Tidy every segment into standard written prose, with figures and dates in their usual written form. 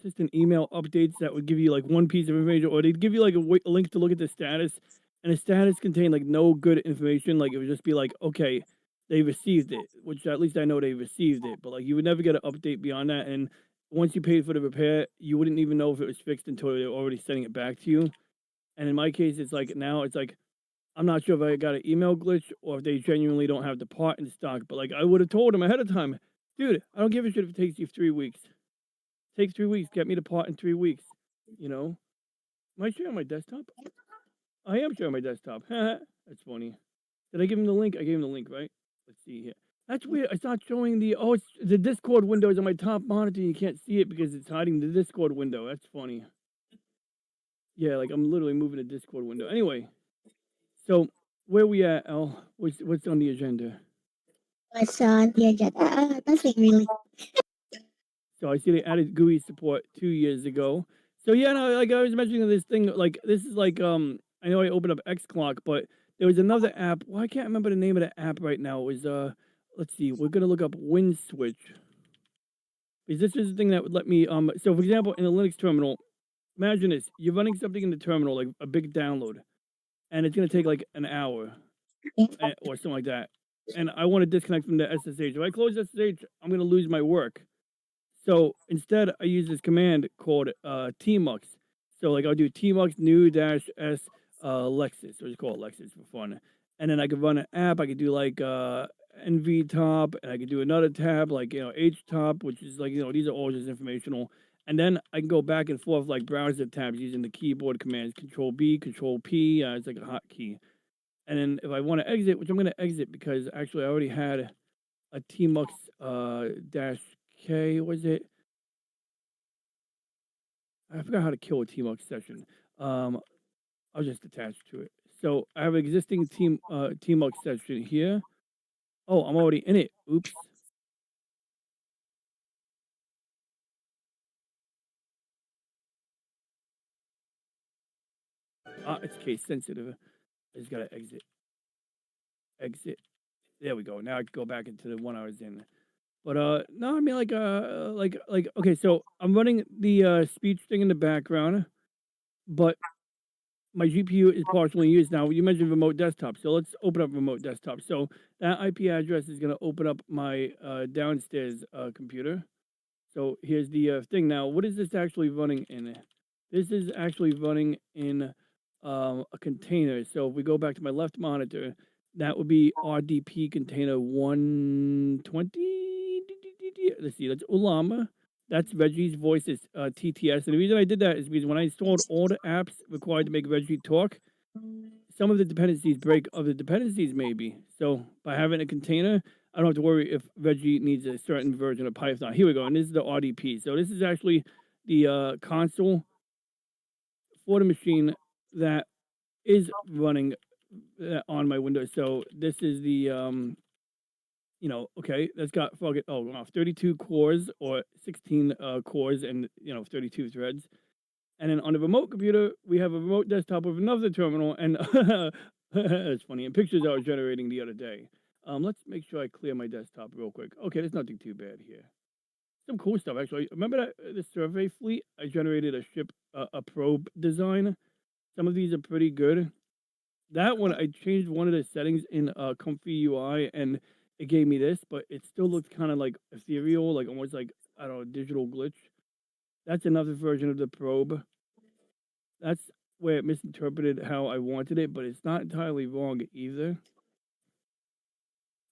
consistent email updates that would give you like one piece of information, or they'd give you like a link to look at the status, and the status contained like no good information. Like it would just be like, okay, they received it, which at least I know they received it, but like you would never get an update beyond that. And once you paid for the repair, you wouldn't even know if it was fixed until they're already sending it back to you. And in my case, it's like now it's like I'm not sure if I got an email glitch or if they genuinely don't have the part in stock. But like I would have told them ahead of time, dude, I don't give a shit if it takes you 3 weeks. Take 3 weeks, get me the part in 3 weeks. You know? Am I sharing my desktop? I am sharing my desktop. That's funny. Did I give him the link? I gave him the link, right? Let's see here. That's weird. It's not showing it's the Discord window is on my top monitor. You can't see it because it's hiding the Discord window. That's funny. Yeah, like I'm literally moving the Discord window. Anyway, so where we at, Al? What's on the agenda? What's on the agenda? Nothing really. So I see they added GUI support 2 years ago. So yeah, no, like I was mentioning this thing, like this is like I know I opened up X Clock, but there was another app. Well, I can't remember the name of the app right now. It was let's see, we're gonna look up Win Switch. Because this is the thing that would let me so for example in a Linux terminal, imagine this, you're running something in the terminal, like a big download, and it's gonna take like an hour or something like that. And I want to disconnect from the SSH. If I close SSH, I'm gonna lose my work. So instead, I use this command called tmux. So like I'll do tmux new dash s Lexus, or just call it Lexus for fun. And then I could run an app. I could do like NV top, and I could do another tab like H top, which is like these are all just informational. And then I can go back and forth like browser tabs using the keyboard commands Control B, Control P. It's like a hotkey. And then if I want to exit, which I'm going to exit because actually I already had a tmux dash K, was it? I forgot how to kill a tmux session. Um, I'll just attach to it. So I have an existing tmux session here. Oh, I'm already in it. Oops. It's case sensitive. I just gotta exit. Exit. There we go. Now I can go back into the one I was in. But no, I mean like okay, so I'm running the speech thing in the background, but my GPU is partially used now. You mentioned remote desktop, so let's open up remote desktop. So that IP address is going to open up my downstairs computer. So here's the thing. Now, what is this actually running in? This is actually running in a container. So if we go back to my left monitor, that would be RDP container 120. Let's see, that's Ulama. That's Reggie's Voices TTS. And the reason I did that is because when I installed all the apps required to make Reggie talk, some of the dependencies break other dependencies, maybe. So by having a container, I don't have to worry if Reggie needs a certain version of Python. Here we go. And this is the RDP. So this is actually the console for the machine that is running on my Windows. So this is the okay, that's got 32 cores or 16 cores and 32 threads. And then on the remote computer, we have a remote desktop with another terminal, and it's funny. And pictures I was generating the other day. Let's make sure I clear my desktop real quick. Okay, there's nothing too bad here. Some cool stuff actually. Remember that the survey fleet? I generated a ship, a probe design. Some of these are pretty good. That one, I changed one of the settings in Comfy UI, and it gave me this, but it still looks kind of like ethereal, like almost like I don't know, digital glitch. That's another version of the probe. That's where it misinterpreted how I wanted it, but it's not entirely wrong either.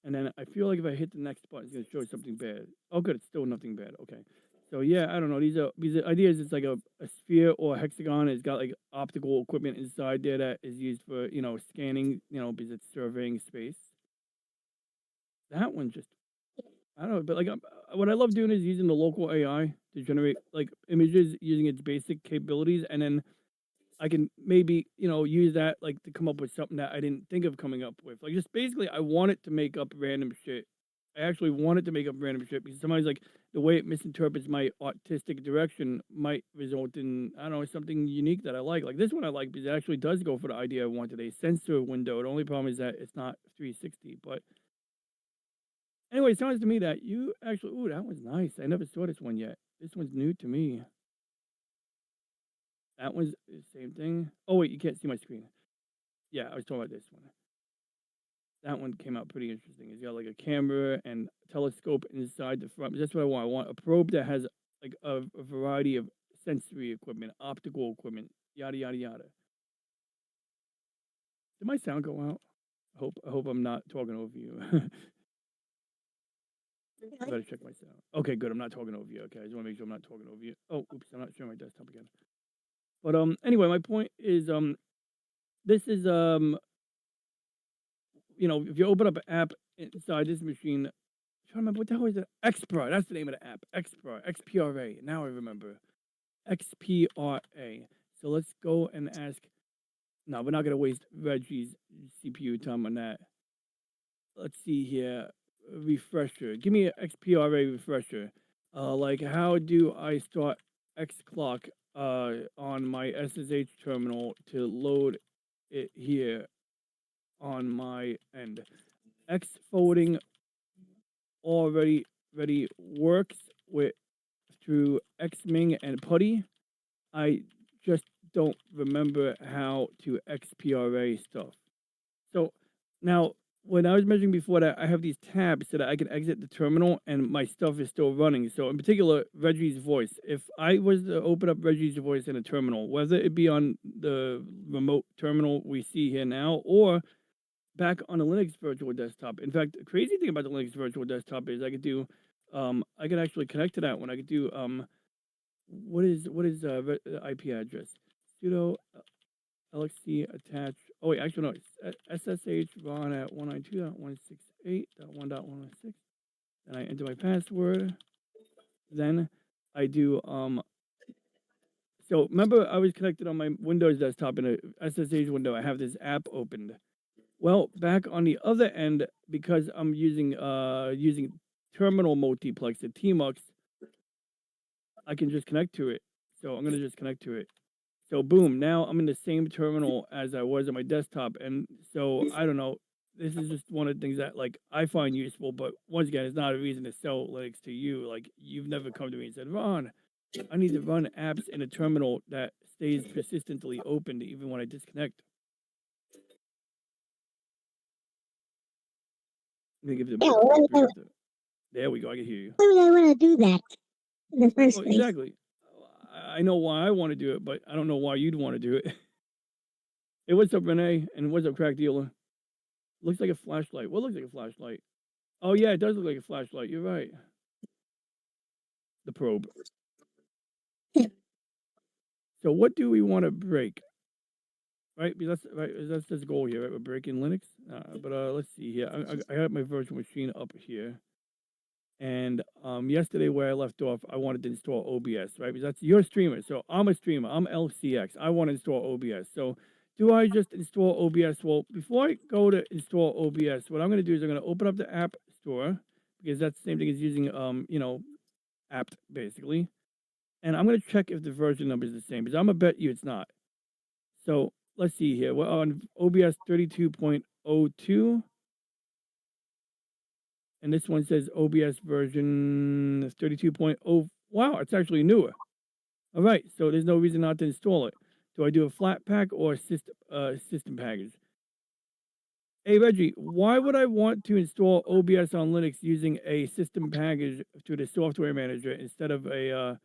And then I feel like if I hit the next button, it's gonna show something bad. Oh, good, it's still nothing bad. Okay, so yeah, I don't know. These ideas. It's like a sphere or a hexagon. It's got like optical equipment inside there that is used for scanning. Because it's surveying space. That one just I don't know, but like what I love doing is using the local AI to generate like images using its basic capabilities, and then I can maybe, use that like to come up with something that I didn't think of coming up with. Like just basically I want it to make up random shit. I actually want it to make up random shit because sometimes like the way it misinterprets my autistic direction might result in I don't know something unique that I like. Like this one I like because it actually does go for the idea I wanted a sensor window. The only problem is that it's not 360. But anyway, it sounds to me that you actually that one's nice. I never saw this one yet. This one's new to me. That one's the same thing. Oh wait, you can't see my screen. Yeah, I was talking about this one. That one came out pretty interesting. It's got like a camera and telescope inside the front. That's what I want. I want a probe that has like a variety of sensory equipment, optical equipment, yada yada yada. Did my sound go out? I hope I'm not talking over you. I Really? gotta check my sound. Okay, good. I'm not talking over you. Okay, I just want to make sure I'm not talking over you. Oh, oops, I'm not sharing my desktop again. But anyway, my point is this is if you open up an app inside this machine, I'm trying to remember what the hell is it? Xpra. That's the name of the app. Xpra. XPRA. Now I remember. XPRA. So let's go and ask. No, we're not gonna waste Reggie's CPU time on that. Let's see here. Refresher. Give me an XPRA refresher. Like how do I start X clock on my SSH terminal to load it here on my end? X forwarding already ready works with through Xming and PuTTY. I just don't remember how to XPRA stuff. So now, when I was mentioning before that I have these tabs so that I can exit the terminal and my stuff is still running. So in particular, Reggie's voice. If I was to open up Reggie's voice in a terminal, whether it be on the remote terminal we see here now or back on a Linux virtual desktop. In fact, the crazy thing about the Linux virtual desktop is I could actually connect to that one. I could do what is IP address? Sudo LXC attach. Oh wait, actually no. It's SSH run at 192.168.1.106. Then I enter my password. Then I do So remember I was connected on my Windows desktop in a SSH window. I have this app opened. Well, back on the other end, because I'm using terminal multiplex at Tmux, I can just connect to it. So I'm gonna just connect to it. So boom, now I'm in the same terminal as I was on my desktop. And so I don't know. This is just one of the things that like I find useful, but once again, it's not a reason to sell Linux to you. Like you've never come to me and said, Ron, I need to run apps in a terminal that stays persistently open even when I disconnect. Let me give the Yeah, mic why stop would I, reader. There we go. I can hear you. why would I want to do that in the Well, first place? exactly. I know why I want to do it, but I don't know why you'd want to do it. Hey, what's up, Renee? And what's up, crack dealer? Looks like a flashlight. What looks like a flashlight? Oh yeah, it does look like a flashlight. You're right. The probe. So what do we want to break? Right? Because that's right. That's the goal here. Right? We're breaking Linux. But let's see here. I got my virtual machine up here. And yesterday where I left off, I wanted to install OBS, right? Because that's your streamer. So I'm a streamer. I'm LCX. I want to install OBS. So do I just install OBS? Well, before I go to install OBS, what I'm going to do is I'm going to open up the App Store because that's the same thing as using apt basically. And I'm going to check if the version number is the same because I'm gonna bet you it's not. So let's see here. We're on OBS 32.02. And this one says OBS version 32.0. Wow, it's actually newer. All right, so there's no reason not to install it. Do I do a flat pack or a system package? Hey Reggie, why would I want to install OBS on Linux using a system package to the software manager instead of a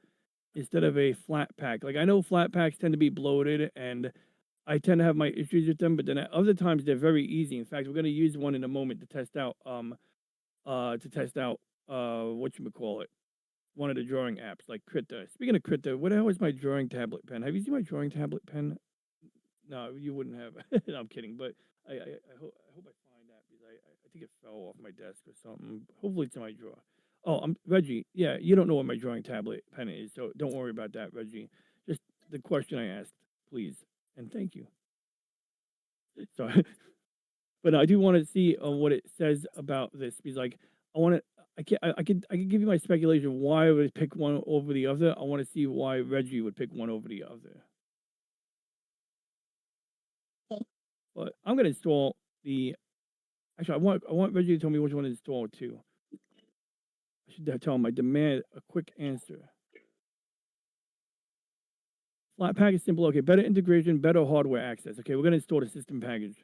flat pack? Like I know flat packs tend to be bloated, and I tend to have my issues with them. But then at other times they're very easy. In fact, we're going to use one in a moment to test out what you call it, one of the drawing apps like Krita. Speaking of Krita, what the hell is my drawing tablet pen? Have you seen my drawing tablet pen? No, you wouldn't have. No, I'm kidding, but I hope I find that because I think it fell off my desk or something. Hopefully it's in my drawer. Oh, I'm Reggie. Yeah, you don't know what my drawing tablet pen is, so don't worry about that, Reggie. Just the question I asked, please, and thank you. So but I do want to see what it says about this because, like, I want to. I could give you my speculation why I would pick one over the other. I want to see why Reggie would pick one over the other. Okay. But I'm gonna install the. Actually, I want Reggie to tell me which one to install too. I should tell him I demand a quick answer. Flat package simple. Okay, better integration, better hardware access. Okay, we're gonna install the system package.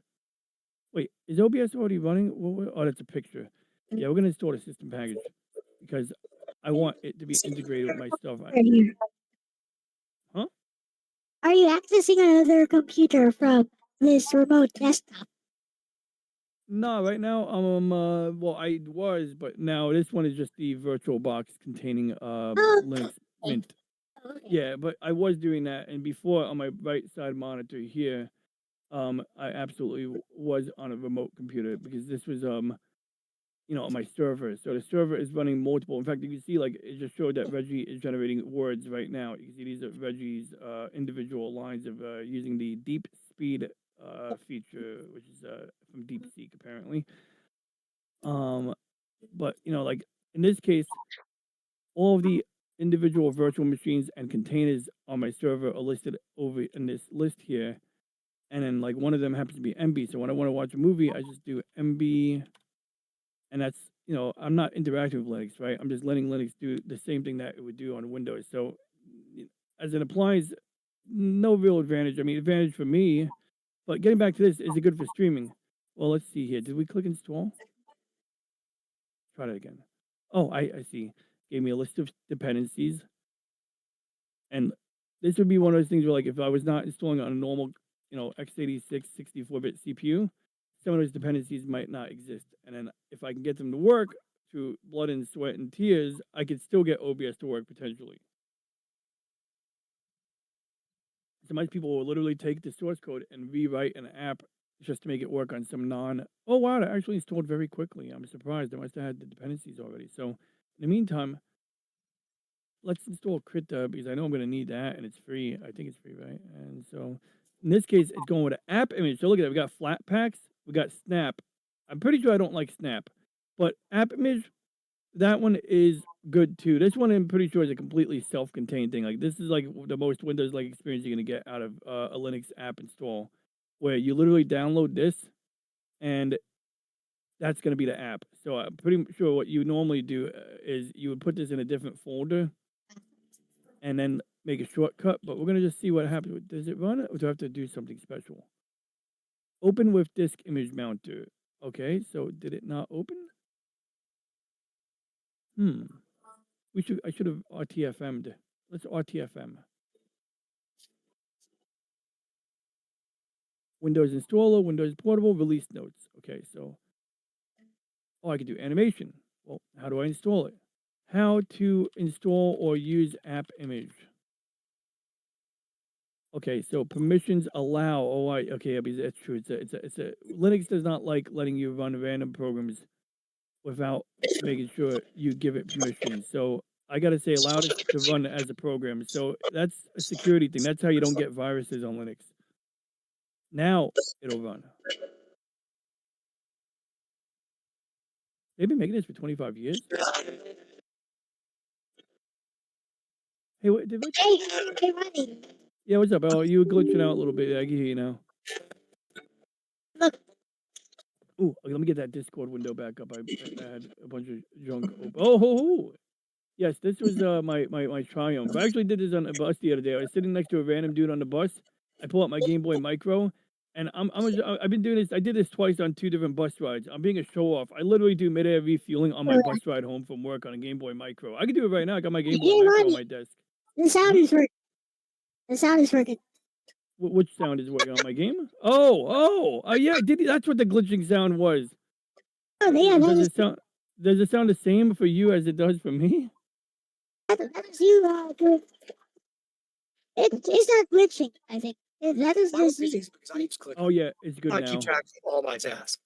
Wait, is OBS already running? Oh, that's a picture. Yeah, we're gonna install the system package because I want it to be integrated with my stuff. Are you Huh? are you accessing another computer from this remote desktop? No, right now well I was, but now this one is just the virtual box containing Oh, Linux okay. Mint. Okay. Yeah, but I was doing that, and before on my right side monitor here, I absolutely was on a remote computer because this was on my server. So the server is running multiple. In fact, you can see like it just showed that Reggie is generating words right now. You can see these are Reggie's individual lines of using the deep speed feature, which is from DeepSeek apparently. Um, but like in this case, all of the individual virtual machines and containers on my server are listed over in this list here. And then like one of them happens to be MB. So when I want to watch a movie, I just do MB, and that's I'm not interacting with Linux, right? I'm just letting Linux do the same thing that it would do on Windows. So as an appliance, no real advantage. I mean, advantage for me, but getting back to this, is it good for streaming? Well, let's see here. Did we click install? Try that again. Oh, I see. Gave me a list of dependencies. And this would be one of those things where, like, if I was not installing on a normal, x86 64-bit CPU, some of those dependencies might not exist. And then if I can get them to work through blood and sweat and tears, I could still get OBS to work potentially. Some people will literally take the source code and rewrite an app just to make it work on some non. Oh wow, that actually installed very quickly. I'm surprised. I must have had the dependencies already. So in the meantime, let's install Krita because I know I'm going to need that, and it's free. I think it's free, right? And so in this case, it's going with an app image. So look at that. We got flat packs. We got Snap. I'm pretty sure I don't like Snap, but app image, that one is good too. This one I'm pretty sure is a completely self-contained thing. Like this is like the most Windows-like experience you're going to get out of a Linux app install, where you literally download this and that's going to be the app. So I'm pretty sure what you normally do is you would put this in a different folder and then make a shortcut, but we're going to just see what happens. Does it run, or do I have to do something special? Open with disk image mounter. Okay, so did it not open? Hmm. I should have RTFM'd. Let's RTFM. Windows installer, Windows portable, release notes. Okay, so I could do animation. Well, how do I install it? How to install or use app image. Okay, so permissions allow. Okay, because that's true. It's a Linux does not like letting you run random programs without making sure you give it permission. So I got to say, allow it to run as a program. So that's a security thing. That's how you don't get viruses on Linux. Now it'll run. They've been making this for 25 years. Hey, what, did Hey, okay, running. yeah, what's up? Oh, you were glitching out a little bit. I can hear you now. Look, Ooh, okay, let me get that Discord window back up. I had a bunch of junk open. Oh, yes, this was my triumph. I actually did this on a bus the other day. I was sitting next to a random dude on the bus. I pull out my Game Boy Micro, and I've been doing this. I did this twice on 2 different bus rides. I'm being a show off. I literally do mid-air refueling on my bus ride home from work on a Game Boy Micro. I can do it right now. I got my Game Boy hey, Micro on Ronnie, my desk. the sound Hmm? is working. The sound is working. Which sound is working on my game? Yeah. That's what the glitching sound was. Oh, yeah, Does it sound? Does it sound the same for you as it does for me? that is you doing. It's not glitching, I think. That is just you. Because I use Clicker. Oh yeah, it's good I now. keep track of all my tasks.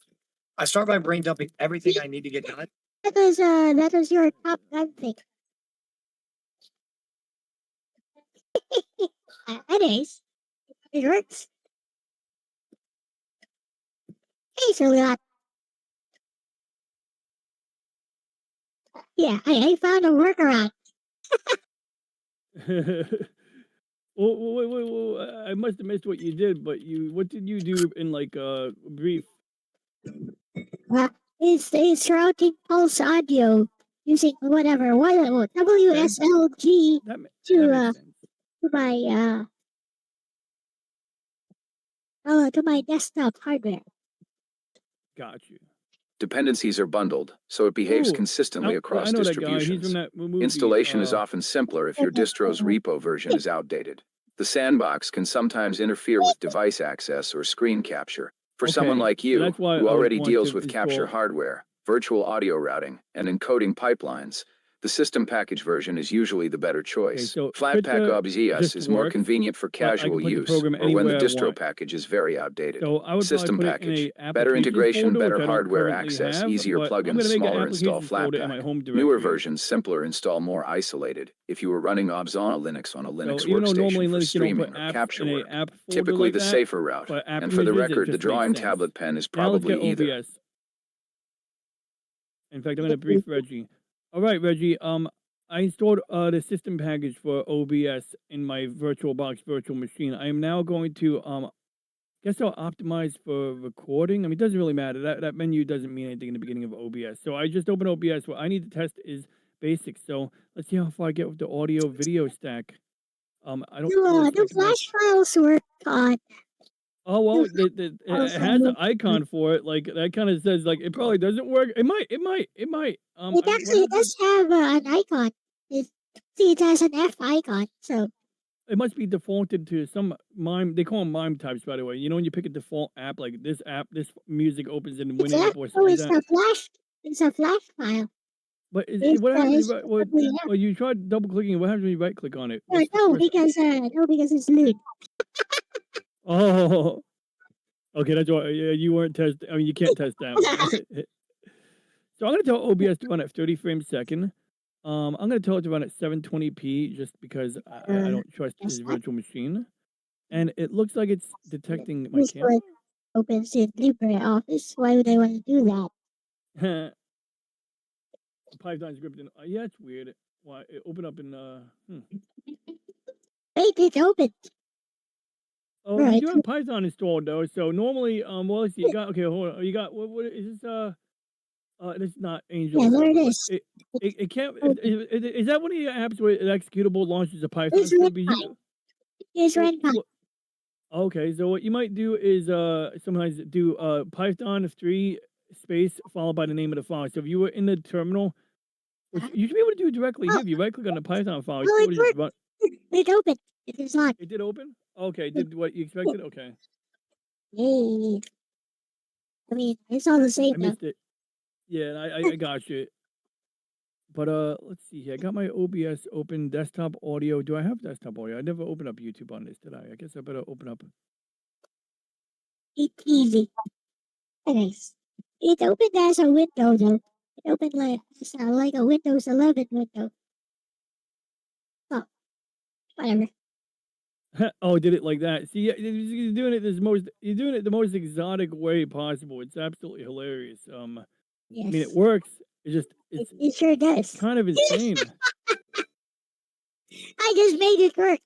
I start by brain dumping everything I need to get done. That is your top gun thing. It is. It works. Hey, so yeah, I found a workaround. Wait. I must have missed what you did, but what did you do in like brief? It's routing pulse audio using whatever WSLG That to makes sense. to my to my desktop hardware. Got you. Dependencies are bundled, so it behaves Ooh, consistently I across know that guy. He's from distributions. that movie. Installation is often simpler if your distro's repo version is outdated. The sandbox can sometimes interfere with device access or screen capture. For someone Okay, like so you, that's why who I would already want deals to with capture install. hardware, virtual audio routing, and encoding pipelines, the system package version is usually the better Okay, choice. so Flatpak Krita OBS just is more works, convenient for but I casual can put the use program or when the anywhere I distro want. package is very outdated. So I would probably System put it in package, a better applications integration, folder, which better I don't hardware currently access, have, easier but I'm plugins, gonna make an smaller install applications folder in my Flatpak. home Newer directory. versions simpler install, more isolated. If you were running OBS on a Linux on a So Linux even though normally workstation in for Linux you don't put streaming or apps capture in a work, app folder typically like the that, safer route. for app And for the images, it record, the just makes drawing sense. tablet pen is Now let's probably get either. OBS. In fact, I'm gonna brief Reggie. All right, Reggie. I installed the system package for OBS in my VirtualBox virtual machine. I am now going to guess I'll optimize for recording. I mean, it doesn't really matter. That menu doesn't mean anything in the beginning of OBS. So I just open OBS. What I need to test is basics. So let's see how far I get with the audio video stack. I don't really Do expect much. flash files work on? Oh well, Do it has an icon for it. Like that kind of says like it probably doesn't work. It might. It might. It might. It I mean, what actually happens? does have an icon. See, it has an F icon. So It must be defaulted to some mime. They call them mime types, by the way. You know when you pick a default app like this app, this music opens in it's WinAmp a, or oh, something like it's that. a flash. It's a flash file. But It's what happens if it's I, what? probably F. Well, you tried double clicking. What happens when you right click on it? No, What's the no, first? because it's lewd. Oh, okay. That's why. Yeah, you weren't test. I mean, you can't test that one. So I'm gonna tell OBS to run at 30 frames a second. I'm gonna tell it to run at 720p just because I don't trust That's his not virtual machine. And it looks like it's detecting my this camera. one opens in LibreOffice. Why would I want to do that? Python script. Yeah, it's weird. Why it opened up in Wait, it's open. Oh, you Right. do have Python installed though. So normally, well, let's see. You got okay. Hold on. You got what is this? This is not Angel Yeah, there it Server, but is. it can't. Open. Is that one of the apps where an executable launches a Python It's script? runtime. It's So, runtime. okay, so what you might do is sometimes do Python 3 space followed by the name of the file. So if you were in the terminal, which you should be able to do directly here. Oh, If you right click on the Python file, you well, should be it able to just run. worked. It opened. It is on. It did open. Okay, did what you expected. Okay, Yay. I mean, it's all the same I though. missed it. Yeah, and I got you. But let's see here. I got my OBS open. Desktop audio. Do I have desktop audio? I never opened up YouTube on this, did I? I guess I better open up. It's easy. Anyways, it opened as a window though. It opened like a Windows 11 window. Oh, whatever. Oh, did it like that? See, you're doing it you're doing it the most exotic way possible. It's absolutely hilarious. I mean, it Yes, works. It's just it sure does. kind of insane. I just made it work.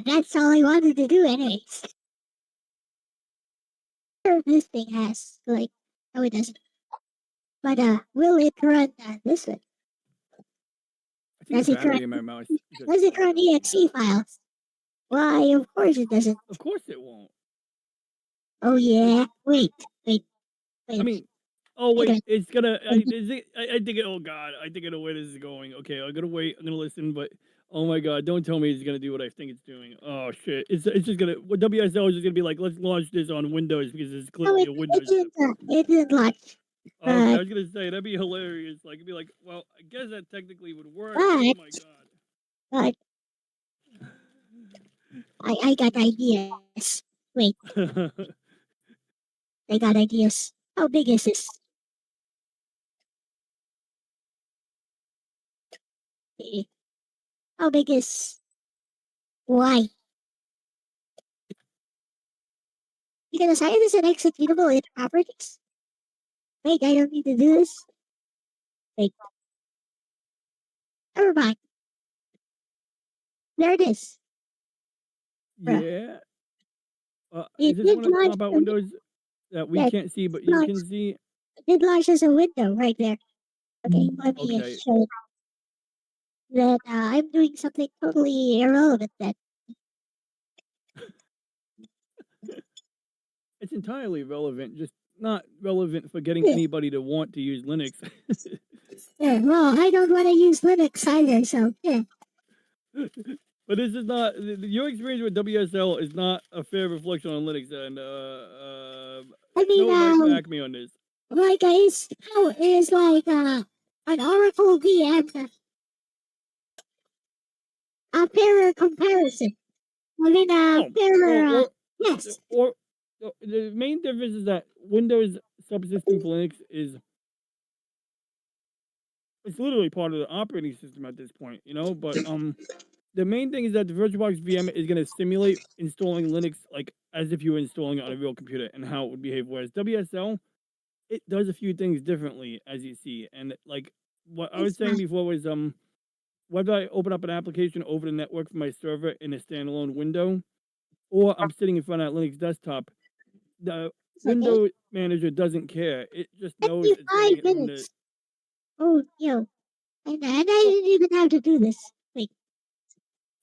That's all I wanted to do, anyways. Sure, this thing has like, oh, it doesn't. But will it run this one? I think Does the it run? battery in my mouse just Does it died run out. exe files? Why, of course it doesn't. Of course it won't. Oh yeah. Wait. Wait I a minute. mean, oh Wait a wait, minute. it's gonna. I think it. Oh God, I think I know where this is going. Okay, I'm gonna wait. I'm gonna listen, but oh my God, don't tell me it's gonna do what I think it's doing. Oh shit, it's just gonna. WSL is just gonna be like, let's launch this on Windows because it's No, clearly a Windows app. it didn't launch. Okay, I But was gonna say that'd be hilarious. Like it'd be like, well, I guess that technically would work. but Oh my but I got ideas. Wait, God. I got ideas. How big is this? Eh, How big is why? You can assign this an executable in properties. Wait, I don't need to do this. Wait, never mind. There it is. Yeah. Is It this did one of the launch. pop-out windows that we Yeah, can't see, but you launch. can see? It did launch as a window right there. Okay, let me Okay. show it. That I'm doing something totally irrelevant then. It's entirely relevant, just not relevant for getting Yeah. anybody to want to use Linux. Yeah, well, I don't want to use Linux either, so yeah. But this is not your experience with WSL is not a fair reflection on Linux, and I mean, Snow might back me on this. like how is like an Oracle VM a fairer comparison? I mean, Oh, fairer. or Yes. the main difference is that Windows subsystem for Linux is it's literally part of the operating system at this point, you know. But the main thing is that the VirtualBox VM is going to simulate installing Linux like as if you were installing it on a real computer and how it would behave. Whereas WSL, it does a few things differently, as you see. And like what I was It's saying fine. before was whether I open up an application over the network from my server in a standalone window, or I'm sitting in front of that Linux desktop, the It's okay. window manager doesn't care. It just Took knows me it's getting 5 it from the. minutes. Oh, yo. And I Well, didn't even have to do this. Wait.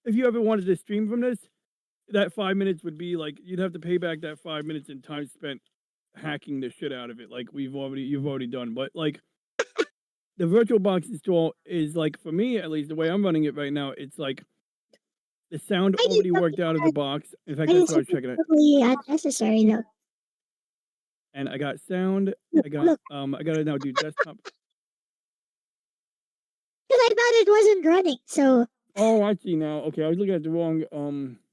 if you ever wanted to stream from this, that 5 minutes would be like you'd have to pay back that 5 minutes in time spent hacking the shit out of it, like you've already done. But like the VirtualBox install is like for me at least the way I'm running it right now, it's like the sound I did already something worked out of the box. In fact, I that's did why I was something checking it. totally unnecessary though. And I got sound. Look, I got look. I gotta now do desktop. Because I thought it wasn't running, so Oh, I see now. Okay, I was looking at the wrong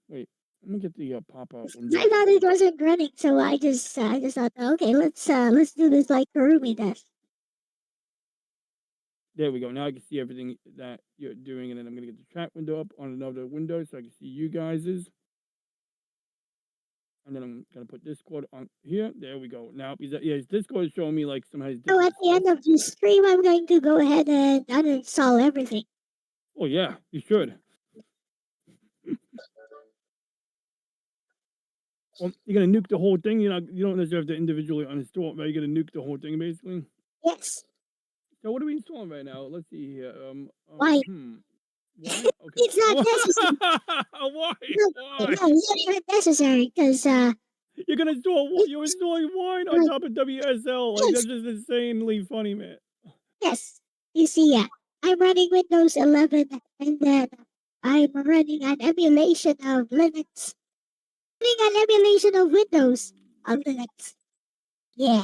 wait, let me get the pop-out window. I thought it wasn't running, so I just thought, okay, let's do this like Karumi does. There we go. Now I can see everything that you're doing, and then I'm gonna get the chat window up on another window so I can see you guys's. And then I'm gonna put Discord on here. There we go. Now, his Discord is showing me like some of his So different at the end stuff. of the stream, I'm going to go ahead and uninstall everything. Oh yeah, you should. Well, you're gonna nuke the whole thing. You don't necessarily have to individually uninstall it, right? You're gonna nuke the whole thing basically. Yes. So what are we installing right now? Let's see here. Why? Why? Okay. It's not necessary. Why? No, Why? it's not even necessary because You're gonna install. You're installing wine on top of WSL. Like that's just insanely funny, man. yes, you see, I'm running Windows 11, and then I'm running an emulation of Linux. Running an emulation of Windows on Linux. Yeah,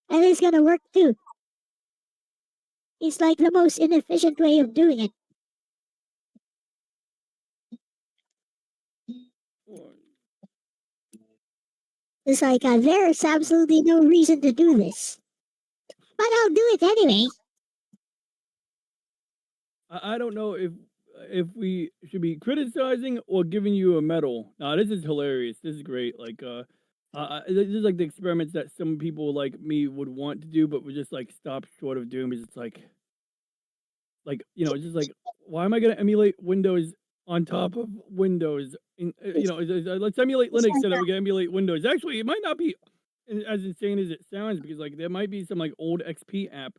and it's gonna work too. It's like the most inefficient way of doing it. It's like there's absolutely no reason to do this, but I'll do it anyway. I don't know if we should be criticizing or giving you a medal. Nah, this is hilarious. This is great. Like this is like the experiments that some people like me would want to do, but would just like stop short of doing because it's like it's just like why am I going to emulate Windows on top of Windows? Let's emulate It's Linux like so that we can emulate Windows. Actually, it might not be as insane as it sounds because like there might be some like old XP app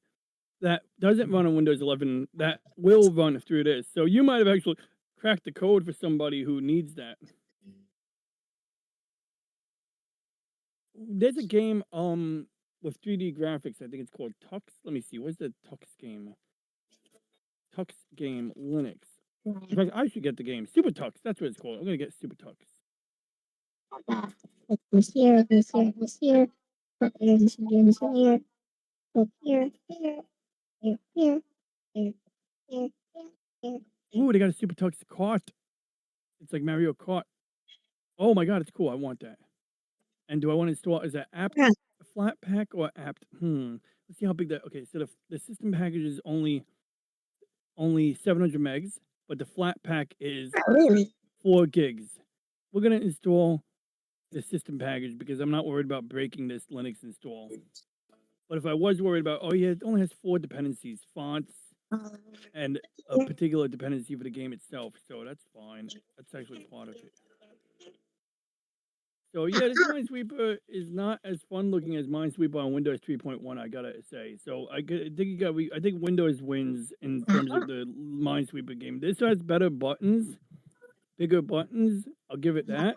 that doesn't run on Windows 11 that will run through this. So you might have actually cracked the code for somebody who needs that. There's a game with 3D graphics. I think it's called Tux. Let me see. What's the Tux game? Tux game Linux. In fact, I should get the game. Super Tux. That's what it's called. I'm gonna get Super Tux. put this here, this here, this here, put here, this here, this here, put here, here, here, here, here, here, here. Ooh, they got a Super Tux cart. It's like Mario Kart. Oh my god, it's cool. I want that. And do I want to install as an apt Yeah. flat pack or apt? Let's see how big that. Okay, so the system package is only 700 megs, but the flat pack is Not really. 4 gigs. We're gonna install the system package because I'm not worried about breaking this Linux install. But if I was worried about, oh yeah, it only has 4 dependencies, fonts, and a particular dependency for the game itself, so that's fine. That's actually part of it. So yeah, this Minesweeper is not as fun looking as Minesweeper on Windows 3.1. I gotta say. So I think Windows wins in terms of the Minesweeper game. This has better buttons, bigger buttons. I'll give it that,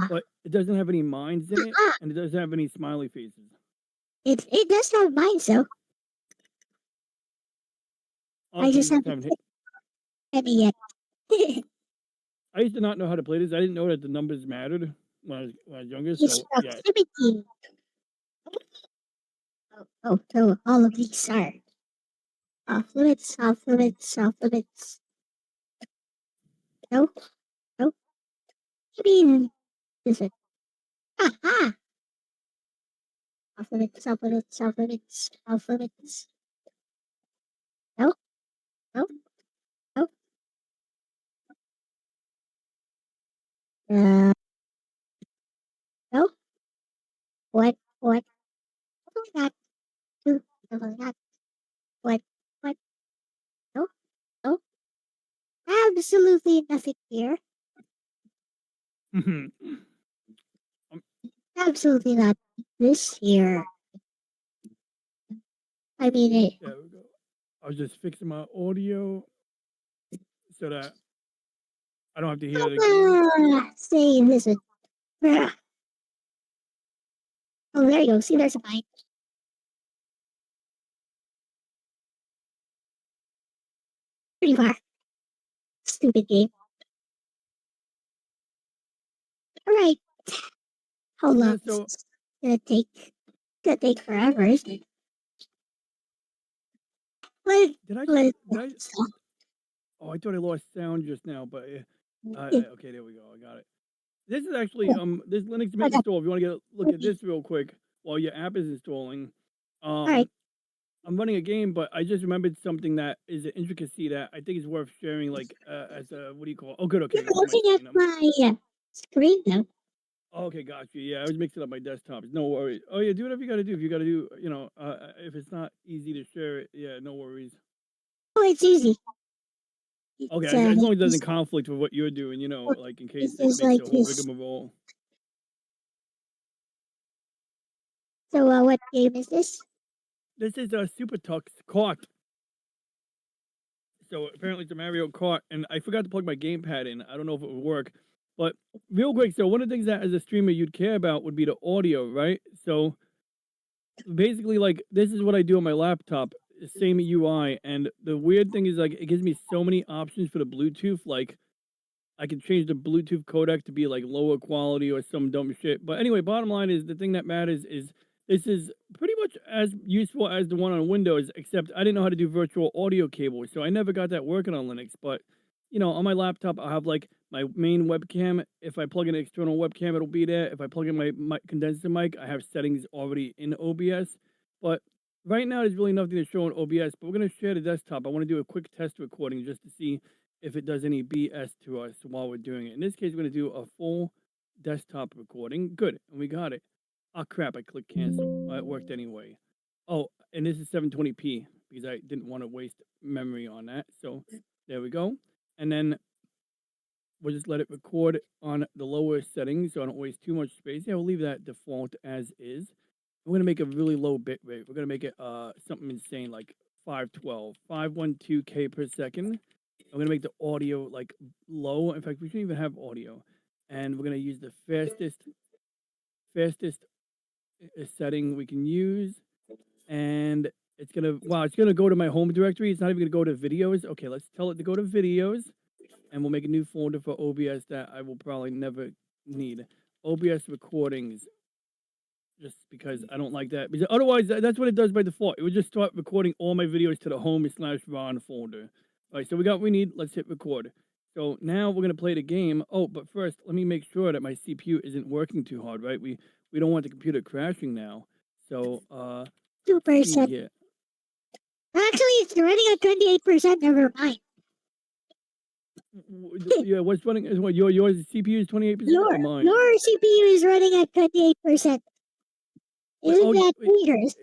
but it doesn't have any minds in it, and it doesn't have any smiley faces. It does have mine, so Oh, I so just you just haven't haven't hit any yet. I used to not know how to play this. I didn't know that the numbers mattered when I was younger. It's So yeah, proximity. So all of these are off limits, off limits, off limits. No, no. Maybe this is aha. Off limits, off limits, off limits, off limits. No, no, no. No. What? What? Definitely not. Two. Definitely not. What? What? No, no. Absolutely nothing here. um, Absolutely not this here. I mean it. there we go. I was just fixing my audio so that I don't have to hear it again. Say this is. Oh, there you go. See, there's a mine. Pretty far. Stupid game. All right. How Yeah. long is So this gonna take? It's gonna take forever, isn't it? Let did I? let Did I? Oh, I thought I lost sound just now, but okay, there we go. I got it. This is actually this Linux Mint install. If you want to get a look at this real quick while your app is installing, All right. I'm running a game, but I just remembered something that is an intricacy that I think is worth sharing. Like as a what do you call it? Oh, good. Okay, You're I see my looking at screen. my screen now. Okay, got you. Yeah, I was mixing up my desktops. No worries. Oh yeah, do whatever you got to do. If you got to do, if it's not easy to share it, yeah, no worries. Oh, it's easy. Okay, It's as long as it doesn't just, conflict with what you're doing, like in case it's it just makes like a whole this. rigmarole. So, what game is this? This is a Super Tux Kart. So apparently it's a Mario Kart, and I forgot to plug my gamepad in. I don't know if it would work, but real quick. So one of the things that as a streamer you'd care about would be the audio, right? So basically, like this is what I do on my laptop. Same UI, and the weird thing is like it gives me so many options for the Bluetooth. Like I can change the Bluetooth codec to be like lower quality or some dumb shit. But anyway, bottom line is the thing that matters is this is pretty much as useful as the one on Windows, except I didn't know how to do virtual audio cable, so I never got that working on Linux. But on my laptop, I'll have like my main webcam. If I plug in an external webcam, it'll be there. If I plug in my condenser mic, I have settings already in OBS. But right now, there's really nothing to show in OBS. But we're gonna share the desktop. I want to do a quick test recording just to see if it does any BS to us while we're doing it. In this case, we're going to do a full desktop recording. Good, and we got it. Oh crap, I clicked cancel. It worked anyway. Oh, and this is 720p because I didn't want to waste memory on that. So there we go. And then we'll just let it record on the lower settings so I don't waste too much space. Yeah, we'll leave that default as is. We're going to make a really low bit rate. We're going to make it something insane like 512, 512K per second. I'm gonna make the audio like low. In fact, we shouldn't even have audio, and we're gonna use the fastest setting we can use, and it's gonna go to my home directory. It's not even gonna go to videos. Okay, let's tell it to go to videos, and we'll make a new folder for OBS that I will probably never need. OBS recordings, just because I don't like that. Because otherwise, that's what it does by default. It would just start recording all my videos to the home/Ron folder. All right, so we got what we need. Let's hit record. So now we're gonna play the game. Oh, but first, let me make sure that my CPU isn't working too hard. Right? We don't want the computer crashing now. So let's see 2%. here. Actually, it's running at 28%. Never mind. Yeah, what's running is what yours CPU is 28% Your or mine? your CPU is running at 28%. Isn't that dangerous?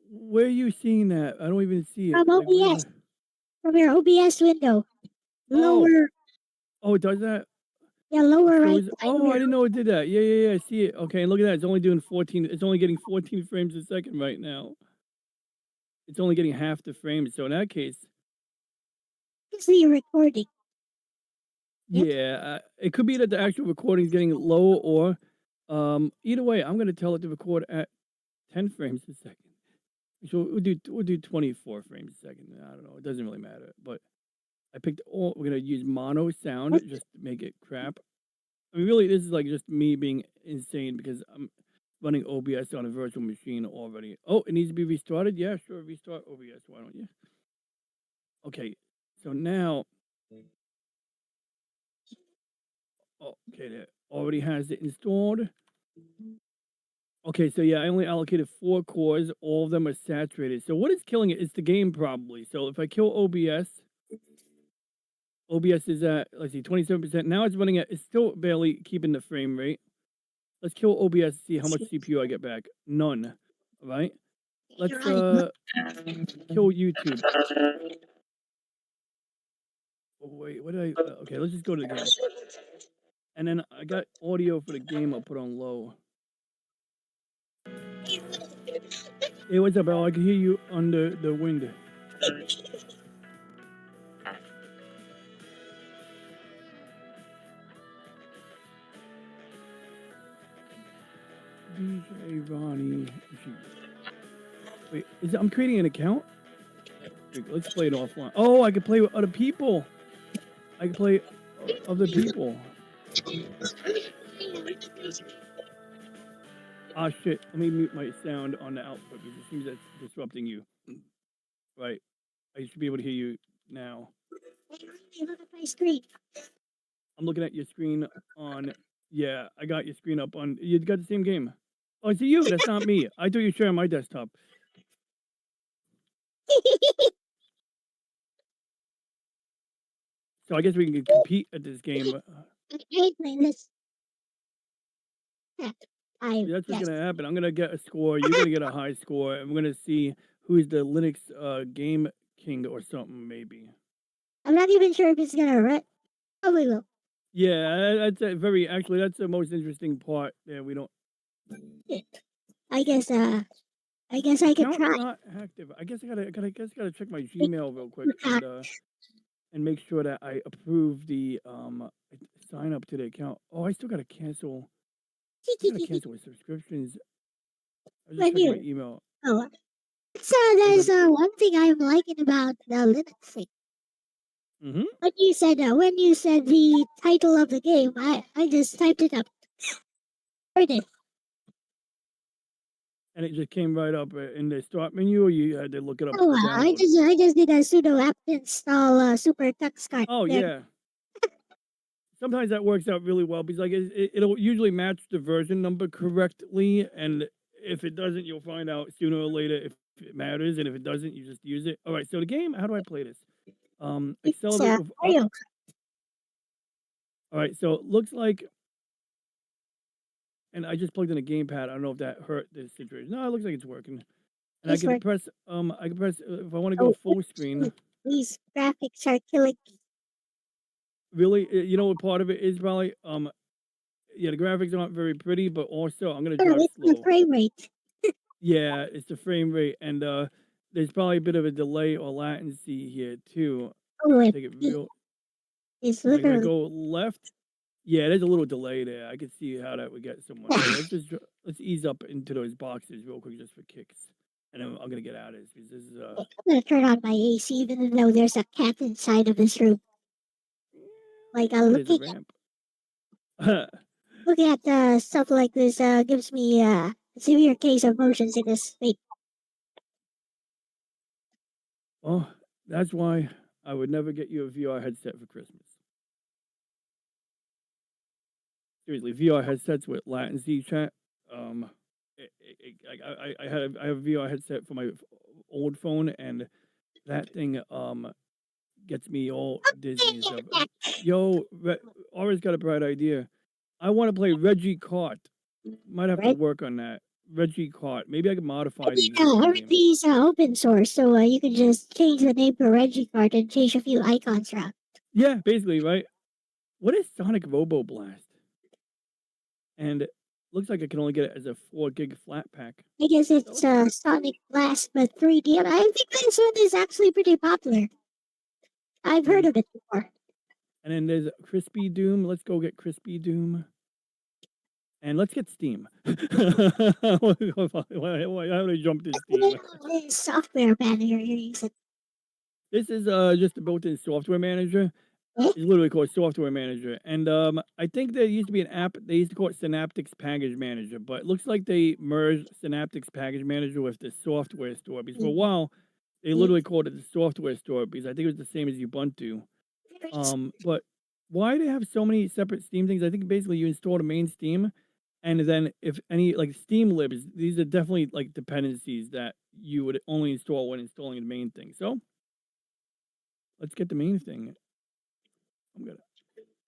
Where are you seeing that? I don't even see it. From OBS. From your OBS window. Lower. Oh, it does that? Yeah, lower right. Oh, I didn't know it did that. Yeah, I see it. Okay, and look at that. It's only doing 14. It's only getting 14 frames a second right now. It's only getting half the frames. So in that case, See recording. Yeah, it could be that the actual recording is getting low, or either way, I'm gonna tell it to record at 10 frames a second. So we'll do 24 frames a second. I don't know. It doesn't really matter. But I picked all. We're gonna use mono sound just to make it crap. I mean, really, this is like just me being insane because I'm running OBS on a virtual machine already. Oh, it needs to be restarted. Yeah, sure. Restart OBS. Why don't you? Okay. So now, okay, that already has it installed. Okay, so yeah, I only allocated 4 cores. All of them are saturated. So what is killing it? It's the game probably. So if I kill OBS, OBS is at, let's see, 27%. Now it's running at, it's still barely keeping the frame rate. Let's kill OBS, see how much CPU I get back. None. All right. Let's kill YouTube. Oh, wait, what did I? Okay, let's just go to the game. And then I got audio for the game. I'll put on low. Hey, what's up, Al? I can hear you on the wind. DJ Ronnie. Wait, I'm creating an account? Wait, let's play it offline. Oh, I can play with other people. I can play other people. Ah, shit. Let me mute my sound on the output because it seems that's disrupting you. Right. I should be able to hear you now. Look at my screen. I'm looking at your screen on. Yeah, I got your screen up on. You got the same game. Oh, it's you. That's not me. I thought you were sharing my desktop. So I guess we can compete at this game. I hate playing this. Yeah, That's what's gonna happen. I'm gonna get a score. You're gonna get a high score, and we're gonna see who's the Linux game king or something. Maybe. I'm not even sure if it's gonna run. Probably will. Yeah, that's a very actually. That's the most interesting part. Yeah, we don't. I guess I could Account's try. not active. I guess I gotta check my Gmail real quick and make sure that I approve the sign up to the account. Oh, I still gotta cancel. I gotta cancel my subscriptions. I just checked my email. Oh, so there's one thing I'm liking about the Linux thing. Mm-hmm. When you said the title of the game, I just typed it up. Heard it. And it just came right up in the start menu, or you had to look it up. Oh, I just did a sudo apt install super tuxcart. Oh yeah. Sometimes that works out really well because like it'll usually match the version number correctly, and if it doesn't, you'll find out sooner or later if it matters, and if it doesn't, you just use it. All right. So the game, how do I play this? Accelerate with Mario. All right. So it looks like, and I just plugged in a gamepad. I don't know if that hurt this situation. No, it looks like it's working. And It's I can press if I want to go full screen. These graphics are killing me. Really, you know what part of it is probably yeah, the graphics aren't very pretty, but also I'm gonna drive It's slow. the frame rate. Yeah, it's the frame rate, and there's probably a bit of a delay or latency here too. Oh, Take it real. it's Wait, can I literally. go left? Yeah, there's a little delay there. I can see how that would get someone. So let's ease up into those boxes real quick just for kicks, and then I'm gonna get out of this because this is I'm gonna turn on my AC even though there's a cat inside of this room. Like there's a ramp. looking at stuff like this gives me a severe case of motion sickness. Wait, Well, that's why I would never get you a VR headset for Christmas. Seriously, VR headsets with latency chat. I have a VR headset for my old phone, and that thing gets me all dizzy and stuff. Yo, Aura's got a bright idea. I want to play Reggie Cart. Might have to work on that. Reggie Cart. Maybe I can modify these. everything's open source, so you can just change the name to Reggie Card and change a few icons around. Yeah, basically, right? What is Sonic Robo Blast? And looks like I can only get it as a 4 gig flat pack. I guess it's Sonic Blast, but 3D. And I think this one is actually pretty popular. I've heard of it before. And then there's Crispy Doom. Let's go get Crispy Doom. And let's get Steam. Why would I jump to Steam? The software manager you're using. This is just a built-in software manager. Eh? It's literally called Software Manager. And I think there used to be an app. They used to call it Synaptics Package Manager, but it looks like they merged Synaptics Package Manager with the software store. Because for a while, they literally called it the software store because I think it was the same as Ubuntu. But why do they have so many separate Steam things? I think basically you install the main Steam, and then if any like Steam libs, these are definitely like dependencies that you would only install when installing the main thing. So let's get the main thing. I'm gonna.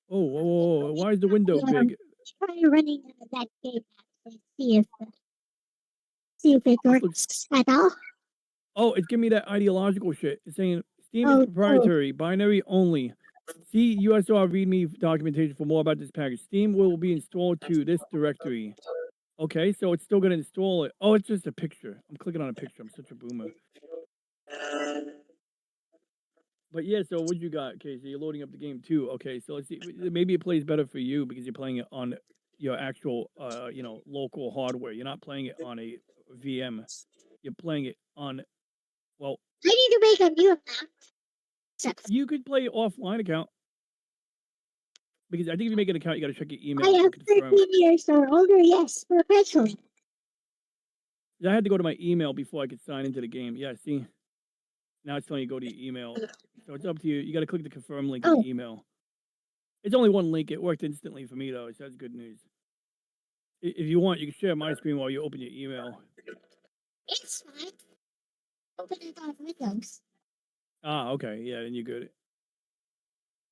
Oh, whoa, whoa, whoa, why is the window big? Try running that game and see if it works at all. Oh, it's giving me that ideological shit. It's saying Steam Oh, is proprietary, binary only. See USR README documentation for more about this package. Steam will be installed to this directory. Okay, so it's still gonna install it. Oh, it's just a picture. I'm clicking on a picture. I'm such a boomer. But yeah, so what you got? Okay, so you're loading up the game too. Okay, so let's see. Maybe it plays better for you because you're playing it on your actual, local hardware. You're not playing it on a VM. You're playing it on. Well, I need to make a new account. you could play offline account because I think if you make an account, you got to check your email. I to am confirm. 13 years or older, yes, professionally. I had to go to my email before I could sign into the game. Yeah, see, now it's telling you go to your email. So it's up to you. You got to click the confirm link in Oh. the email. It's only one link. It worked instantly for me though, so that's good news. If you want, you can share my screen while you open your email. It's fine. Open it on Windows. Ah, okay. Yeah, then you're good.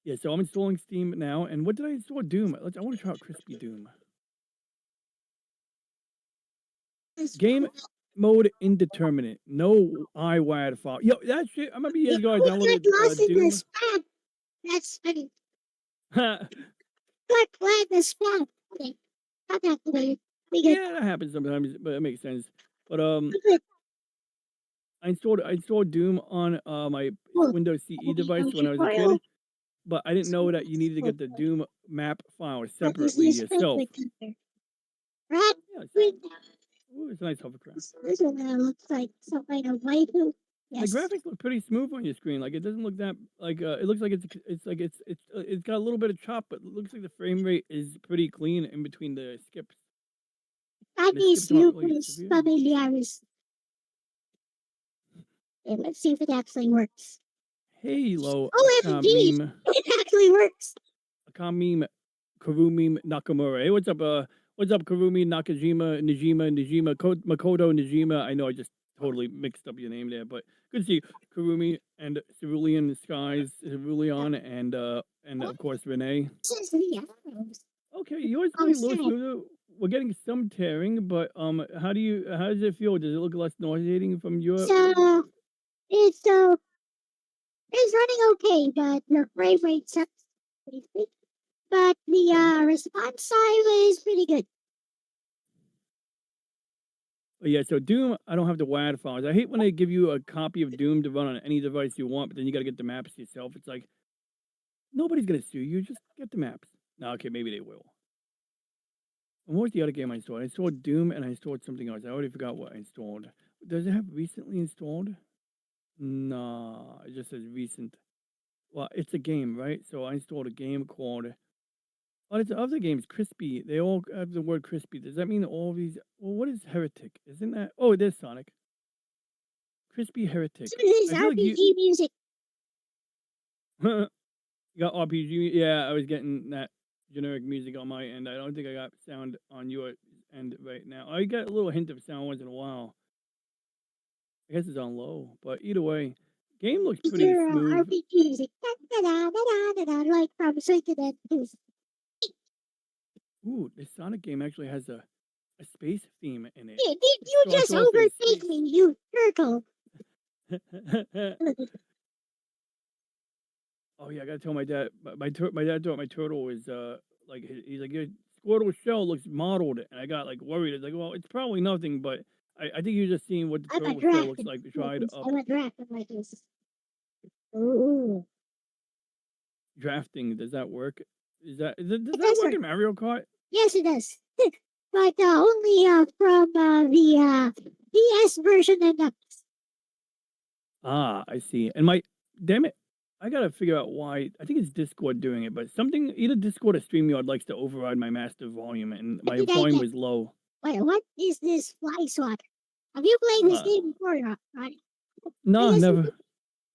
Yeah, so I'm installing Steam now. And what did I install? Doom. I want to try out Crispy Doom. Game mode indeterminate. No IWAD file. Yo, that shit. I remember years ago I downloaded lost in the Doom. spam. That's funny. Yeah, Got flagged the spam. Okay. Not that way. We good. that happens sometimes, but it makes sense. But We good. I installed Doom on my Oh. Windows CE device when I was a kid, but I didn't know that you needed to get the Doom map file separately yourself. Right? Yeah, ooh, it's a nice hovercraft. This one looks like some kind of waifu. Yes. The graphics look pretty smooth on your screen. Like it doesn't look that like it looks like it's got a little bit of chop, but it looks like the frame rate is pretty clean in between the skips. Panis skips aren't really lupus severe. familiaris. Okay, let's see if it actually works. Halo. OMG! It actually works. Akamim Karumi Nakamura. Hey, what's up? What's up, Karumi Najima Makoto Najima? I know I just totally mixed up your name there, but good to see you. Karumi and Cerulean Skies, Cerulean, and of course Renee. This is the arrows. Okay, yours Oh, might look sad. smoother. We're getting some tearing, but how does it feel? Does it look less nauseating from your? So it's running okay, but the frame rate sucks. Basically. But the response time is pretty good. But yeah, so Doom, I don't have the WAD files. I hate when they give you a copy of Doom to run on any device you want, but then you got to get the maps yourself. It's like nobody's gonna sue you. Just get the maps. No, okay, maybe they will. And what was the other game I installed? I installed Doom and I installed something else. I already forgot what I installed. Does it have recently installed? Nah, it just says recent. Well, it's a game, right? So I installed a game called. Oh, it's other games. Crispy. They all have the word crispy. Does that mean all these? Well, what is heretic? Isn't that? Oh, it is Sonic. Crispy heretic. So this is I feel like RPG music. you got RPG. Yeah, I was getting that generic music on my end. I don't think I got sound on your end right now. I got a little hint of sound once in a while. I guess it's on low, but either way, game looks pretty Your smooth. RPG music. Like from Suikoden. Ooh, this Sonic game actually has a space theme in it. Did you starts just off in overtake space. me, you turtle? Oh yeah, I gotta tell my dad. My dad thought my turtle was like he's like your Squirtle shell looks mottled, and I got like worried. It's like, well, it's probably nothing, but I think you're just seeing what the I'm a turtle shell dragon. looks like dried up. I'm a dragon like this. Ooh. drafting. Does that work? Does that It does work work. in Mario Kart? Yes, it does. But only from the DS version and up. Ah, I see. And my damn it, I gotta figure out why. I think it's Discord doing it, but something either Discord or StreamYard likes to override my master volume, and What my did I volume get? was low. Wait, what is this fly swatter? Have you played this Uh, game before, Ronnie? no, Yes, never.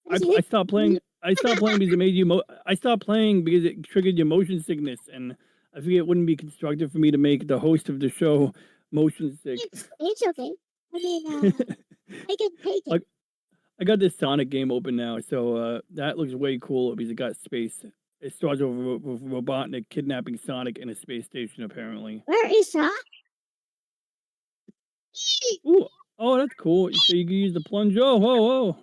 yes, you I did. stopped playing. I stopped playing because it made you. I stopped playing because it triggered your motion sickness, and I figured it wouldn't be constructive for me to make the host of the show motion sick. It's okay. I mean, I can take it. I, I got this Sonic game open now, so that looks way cool because it got space. It starts with Robotnik kidnapping Sonic in a space station, apparently. Where is Ooh, oh, that's cool. So you can use the plunge. Oh, whoa, whoa.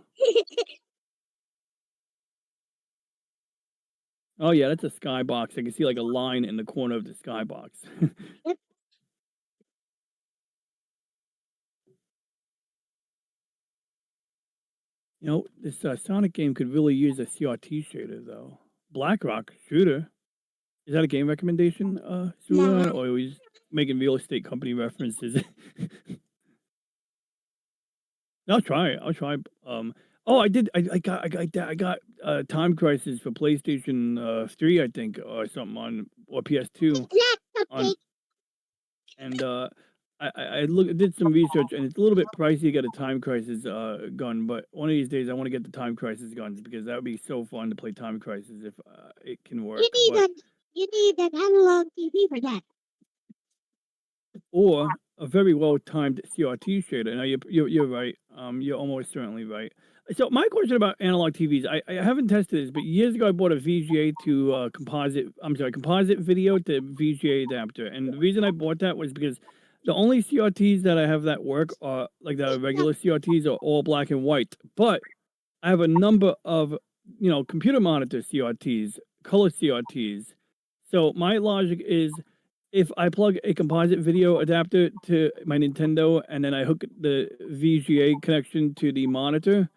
Oh yeah, that's a skybox. I can see like a line in the corner of the skybox. Yep. You know, this Sonic game could really use a CRT shader though. BlackRock shooter. Is that a game recommendation, Nah. Sulan, or are we just making real estate company references? I'll try it. I'll try. Oh, I did. I got Time Crisis for PlayStation 3, I think, or something on or PS2 Black on, cupcake. and did some research, and it's a little bit pricey to get a Time Crisis gun, but one of these days I want to get the Time Crisis guns because that would be so fun to play Time Crisis if it can work. You need But an you need an analog TV for that. or a very well timed CRT shader. Now you're right. You're almost certainly right. So my question about analog TVs, I haven't tested this, but years ago I bought a VGA to composite video to VGA adapter, and the reason I bought that was because the only CRTs that I have that work are like the regular CRTs are all black and white, but I have a number of computer monitor CRTs, color CRTs. So my logic is if I plug a composite video adapter to my Nintendo and then I hook the VGA connection to the monitor,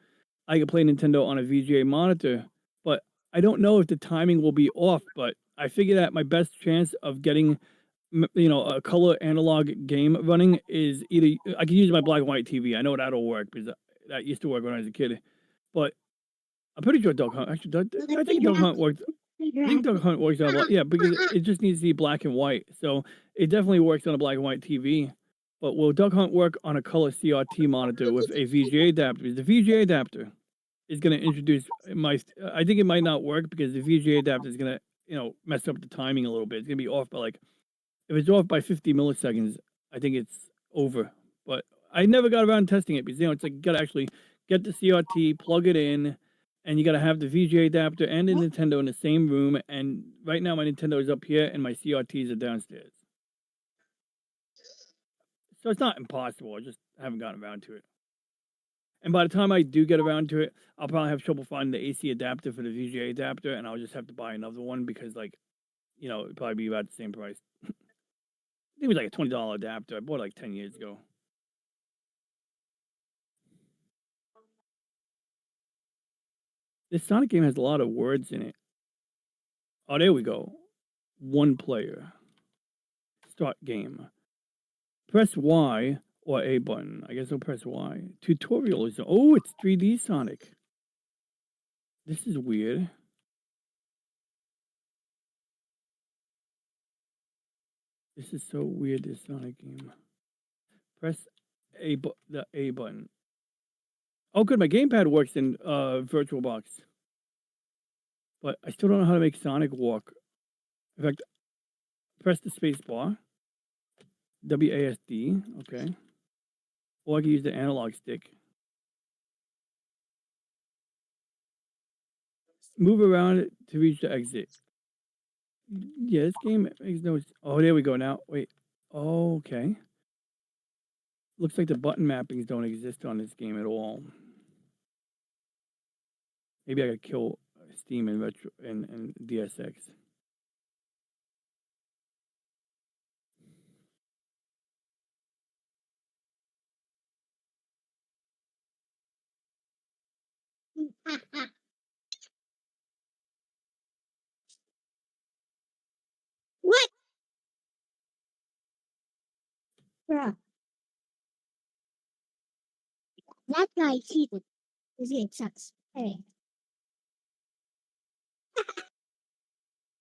I can play Nintendo on a VGA monitor. But I don't know if the timing will be off, but I figure that my best chance of getting a color analog game running is either I can use my black and white TV. I know that'll work because that used to work when I was a kid. But I'm pretty sure Duck Hunt actually I think Duck Hunt worked. I think Duck Hunt works on yeah, because it just needs to be black and white. So it definitely works on a black and white TV. But will Duck Hunt work on a color CRT monitor with a VGA adapter? Because the VGA adapter is going to introduce I think it might not work because the VGA adapter is going to mess up the timing a little bit. It's going to be off by like if it's off by 50 milliseconds, I think it's over. But I never got around testing it because it's like you got to actually get the CRT, plug it in, and you got to have the VGA adapter and the Nintendo in the same room. And right now, my Nintendo is up here and my CRTs are downstairs. So it's not impossible. I just haven't gotten around to it. And by the time I do get around to it, I'll probably have trouble finding the AC adapter for the VGA adapter, and I'll just have to buy another one because, it'd probably be about the same price. I think it was like a $20 adapter. I bought it like 10 years ago. This Sonic game has a lot of words in it. Oh, there we go. One player. Start game. Press Y or A button. I guess I'll press Y. Tutorial is. Oh, it's 3D Sonic. This is weird. This is so weird, this Sonic game. Press the A button. Oh, good. My gamepad works in VirtualBox. But I still don't know how to make Sonic walk. In fact, press the space bar. WASD. Okay. Or I can use the analog stick. Move around it to reach the exit. Yeah, this game makes no. Oh, there we go now. Wait. Oh, okay. Looks like the button mappings don't exist on this game at all. Maybe I could kill Steam and Retro and DSX. Bruh. That guy cheated. This game sucks. Hey.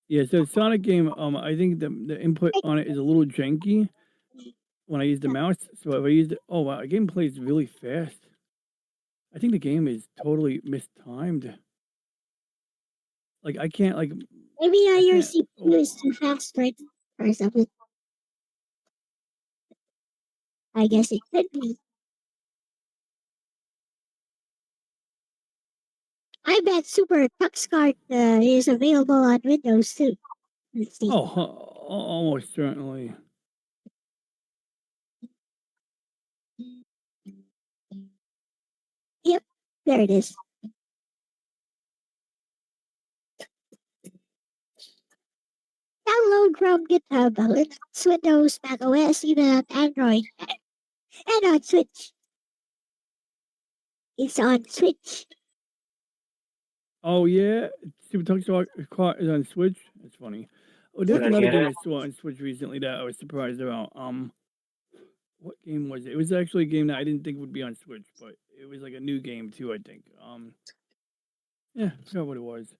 Yeah, so Sonic game, I think the input on it is a little janky when I use the mouse. So if I use it, oh wow, the game plays really fast. I think the game is totally mistimed. Like I can't like Maybe I your can't. CPU Oh, is too fast, right? Or something. I guess it could be. I bet Super Tux Card is available on Windows too. Let's see. oh, almost certainly. Yep, there it is. Download from GitHub, Linux, Windows, Mac OS, even on Android, and on Switch. It's on Switch. Oh yeah, Super Tux Cart is on Switch. That's funny. Oh, there's Did I another get game it? I saw on Switch recently that I was surprised about. What game was it? It was actually a game that I didn't think would be on Switch, but it was like a new game too. I think. Yeah, I forgot what it was.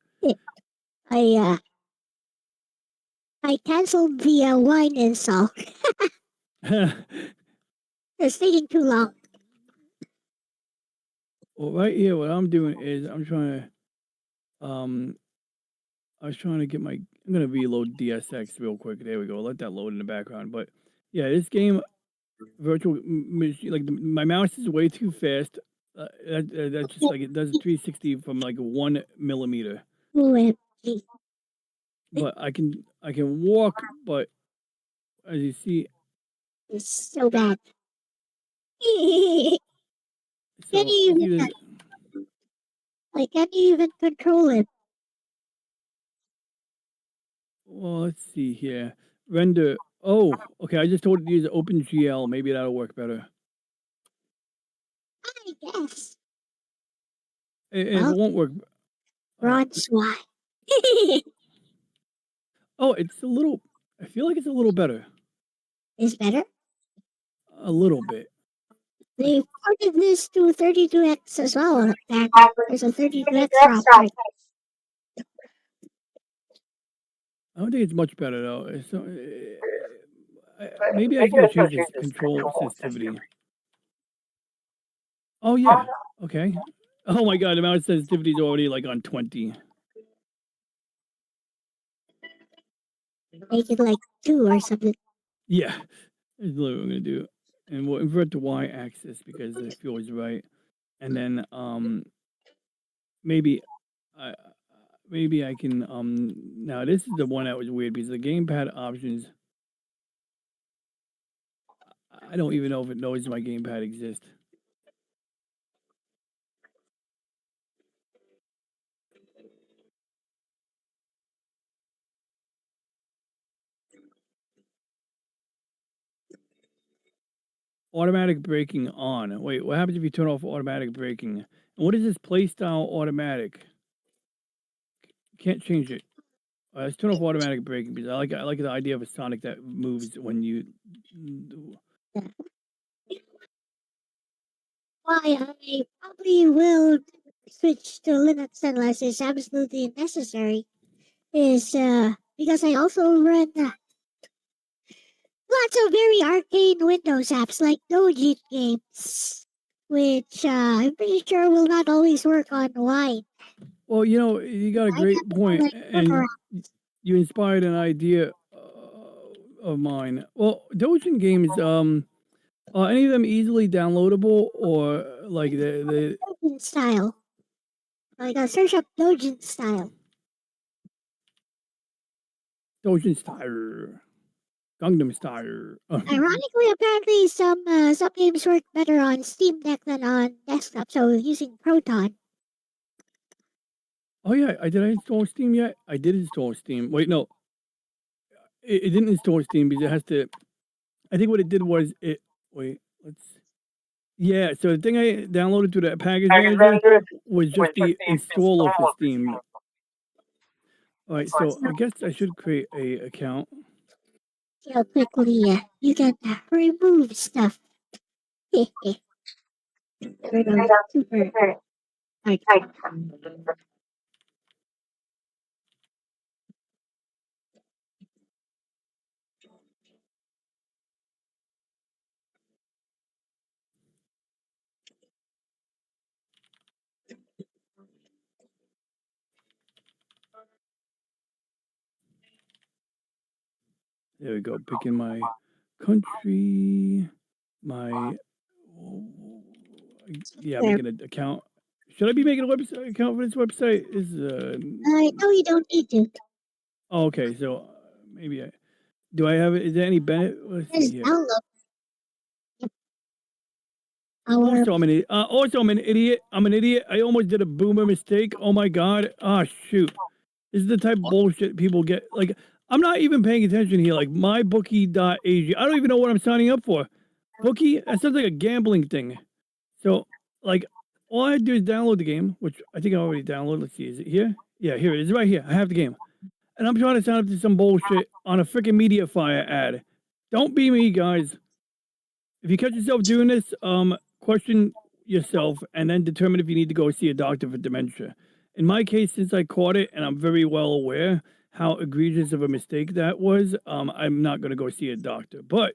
I canceled the wine install. It's taking too long. Well, right here, what I'm doing is I'm trying to, I was trying to get my, I'm gonna reload DSX real quick. There we go. Let that load in the background. But yeah, this game, virtual machine, like my mouse is way too fast. That's just like it does 360 from like 1 millimeter. OMG. But I can walk, but as you see, It's so bad. Can so you even, see this. can you even control it? Well, let's see here. Render. Oh, okay. I just told it to use OpenGL. Maybe that'll work better. I guess. If it Well, won't work, Ron Swat. oh, it's a little. I feel like it's a little better. Is better. A little bit. They ported this to 32x as well. There's a 32x ROM. Right? I don't think it's much better though. Maybe I just gotta change this control sensitivity. Oh yeah. Okay. Oh my god, the mouse sensitivity is already like on 20. Make it like 2 or something. Yeah, that's literally what I'm gonna do. And we'll invert the y-axis because it feels right. And then maybe I maybe I can now this is the one that was weird because the gamepad options I don't even know if it knows my gamepad exists. Automatic braking on. Wait, what happens if you turn off automatic braking? And what is this playstyle automatic? Can't change it. Let's turn off automatic braking because I like the idea of a Sonic that moves when you. Why I probably will switch to Linux unless it's absolutely necessary is because I also run lots of very arcane Windows apps like Dojin games, which I'm pretty sure will not always work on Wine. Well, you know, you got a I great got to point, like and you inspired an idea of mine. Well, Dojin games, are any of them easily downloadable or like the Dojin style. Like search up Dojin style. Dojin style, Gangnam style? Ironically, apparently some games work better on Steam Deck than on desktop. So using Proton. Oh yeah, I install Steam yet? I did install Steam. Wait, no, it didn't install Steam because it has to. I think what it did was it. Wait, let's. Yeah, so the thing I downloaded to the package manager was just the installer for Steam. All right, so I guess I should create a account. See how quickly you can remove stuff. Rid of super hard. There we go. Picking my country, my yeah, There. making an account. Should I be making a website account for this website? Is No, you don't need to. oh, okay. So maybe I do. I have it. Is there any benefit? Let's see Just here. download. Yep. Our Also, I'm an idiot. I'm an idiot. I almost did a boomer mistake. Oh my god. Ah, shoot. This is the type of bullshit people get. Like, I'm not even paying attention here. Like, mybookie.ag. I don't even know what I'm signing up for. Bookie? That sounds like a gambling thing. So, like, all I do is download the game, which I think I already downloaded. Let's see. Is it here? Yeah, here it is. Right here. I have the game. And I'm trying to sign up to some bullshit on a freaking MediaFire ad. Don't be me, guys. If you catch yourself doing this, question yourself and then determine if you need to go see a doctor for dementia. In my case, since I caught it and I'm very well aware how egregious of a mistake that was, I'm not going to go see a doctor. But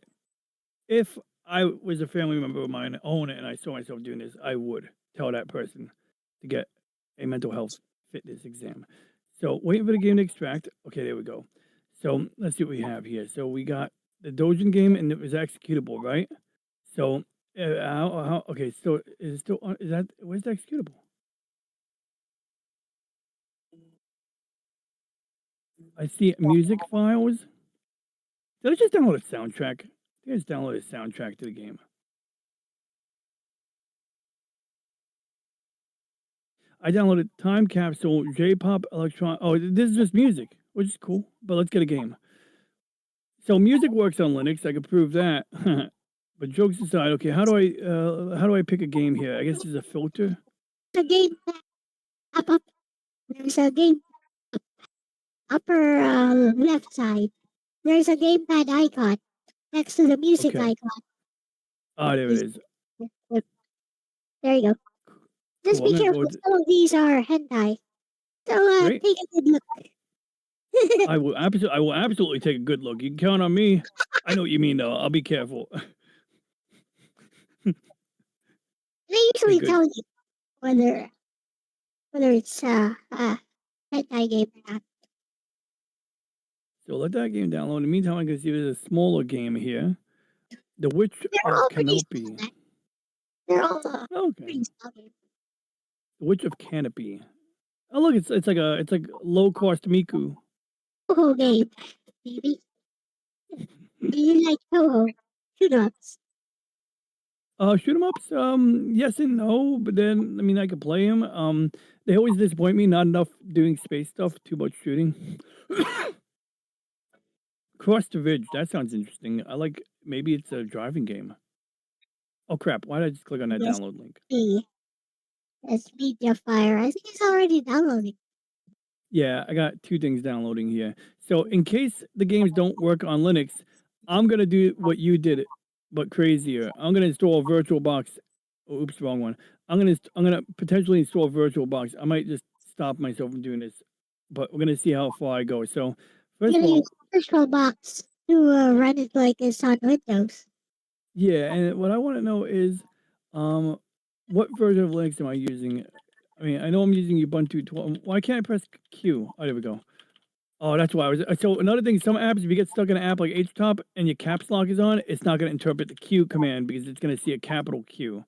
if I was a family member of mine own it and I saw myself doing this, I would tell that person to get a mental health fitness exam. So waiting for the game to extract. Okay, there we go. So let's see what we have here. So we got the Dojin game and it was executable, right? So okay, so is it still on, is that where's the executable? I see music files. Did I just download a soundtrack? I just downloaded a soundtrack to the game. I downloaded Time Capsule, J-pop, electron. Oh, this is just music, which is cool. But let's get a game. So music works on Linux. I can prove that. But jokes aside, okay, how do I pick a game here? I guess there's a filter. the game up. There's a game upper left side. There's a gamepad icon next to the music Okay. icon. Ah, there it is. Yep. There you go. Just Cool. be careful. Some of these are hentai. So Great. take a good look. I will absolutely take a good look. You can count on me. I know what you mean, though. I'll be careful. They usually good. tell you whether it's hentai game or not. So let that game download. In the meantime, I can see there's a smaller game here. The Witch They're of all pretty Canopy. small. They're all Okay. pretty small games. The Witch of Canopy. Oh look, it's like low cost Miku. Toho game, baby. Do you like Toho? Shoot ups. Shoot 'em ups. Yes and no, but then I mean I could play them. They always disappoint me. Not enough doing space stuff. Too much shooting. Cross the Ridge. That sounds interesting. I like. Maybe it's a driving game. Oh crap! Why did I just click on that Yes. download link? That's MediaFire. I think it's already downloading. Yeah, I got two things downloading here. So in case the games don't work on Linux, I'm gonna do what you did, but crazier. I'm gonna install VirtualBox. Oh, oops, wrong one. I'm gonna potentially install VirtualBox. I might just stop myself from doing this, but we're gonna see how far I go. So I'm first of gonna all, use VirtualBox to run it like it's on Windows. yeah, and what I want to know is, what version of Linux am I using? I mean, I know I'm using Ubuntu 12. Why can't I press Q? Oh, there we go. Oh, that's why I was. So another thing, some apps, if you get stuck in an app like HTOP and your caps lock is on, it's not going to interpret the Q command because it's going to see a capital Q.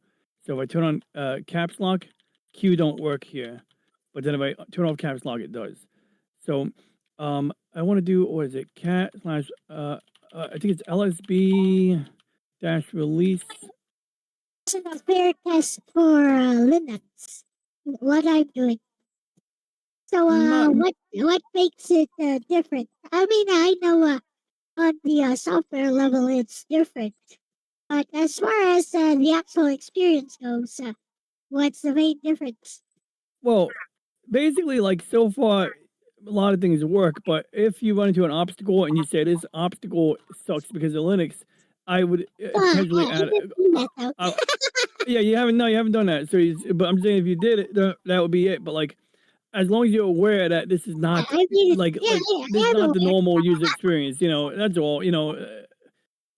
So if I turn on caps lock, Q don't work here. But then if I turn off caps lock, it does. So I want to do, what is it? Cat slash, I think it's LSB dash release. It's a fair test for Linux. What I'm doing. So Not, what makes it different? I mean, I know on the software level it's different, but as far as the actual experience goes, what's the main difference? well, basically, like so far, a lot of things work, but if you run into an obstacle and you say this obstacle sucks because of Linux, I would potentially I add. didn't do that though. Yeah, you haven't. No, you haven't done that. So, but I'm saying if you did it, that would be it. But like, as long as you're aware that this is not I mean, like yeah, this I is am not the aware. normal user experience. That's all.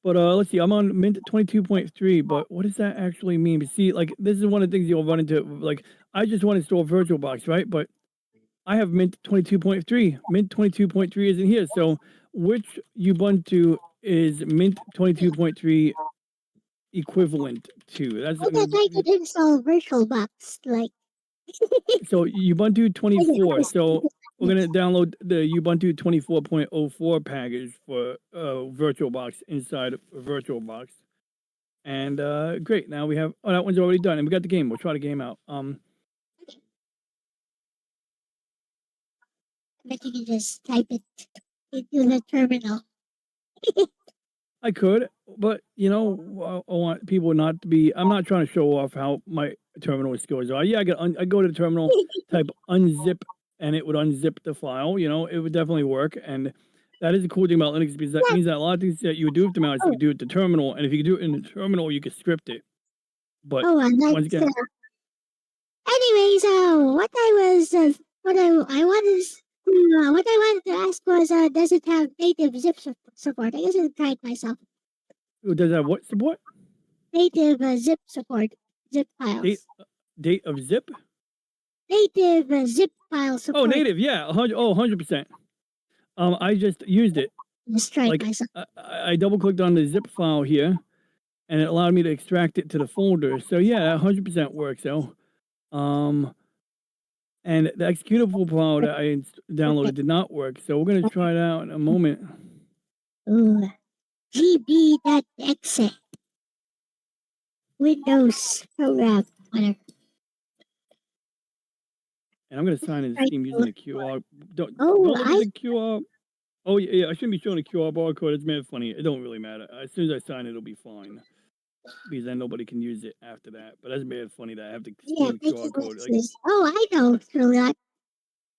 But let's see. I'm on Mint 22.3. But what does that actually mean? But see, like this is one of the things you'll run into. Like, I just want to install VirtualBox, right? But I have Mint 22.3. Mint 22.3 isn't here. So which Ubuntu is Mint 22.3 equivalent to? That's I thought I could install VirtualBox, like, so Ubuntu I 24. was So we're gonna download the Ubuntu 24.04 package for VirtualBox inside of VirtualBox. And great. Now we have that one's already done, and we got the game. We'll try the game out. bet you can just type it into the terminal. I could, but I want people not to be. I'm not trying to show off how my terminal skills are. Yeah, I go to the terminal, type unzip, and it would unzip the file. It would definitely work, and that is the cool thing about Linux because that means that a lot of things that you would do with the mouse, you could do it with the terminal, and if you could do it in the terminal, you could script it. But Oh, and once that's again, anyways, what I wanted to ask was, does it have native zip support? I guess I tried myself. does that what support? Native zip support, zip files. Date of zip? Native zip file Oh, support. native, yeah, 100%. I just used it. Just tried Like myself. I double clicked on the zip file here, and it allowed me to extract it to the folder. So yeah, that 100% works. So, and the executable file that I downloaded did not work. So we're gonna try it out in a moment. Ooh, gb.exe. Windows program, whatever. And I'm gonna sign in Right. Steam using the QR. Don't Oh, look at the QR. Oh yeah, I shouldn't be showing a QR barcode. It's mad funny. It don't really matter. As soon as I sign it, it'll be fine. Because then nobody can use it after that. But that's mad funny that I have to yeah, scan the QR code. Like, oh, I know through that.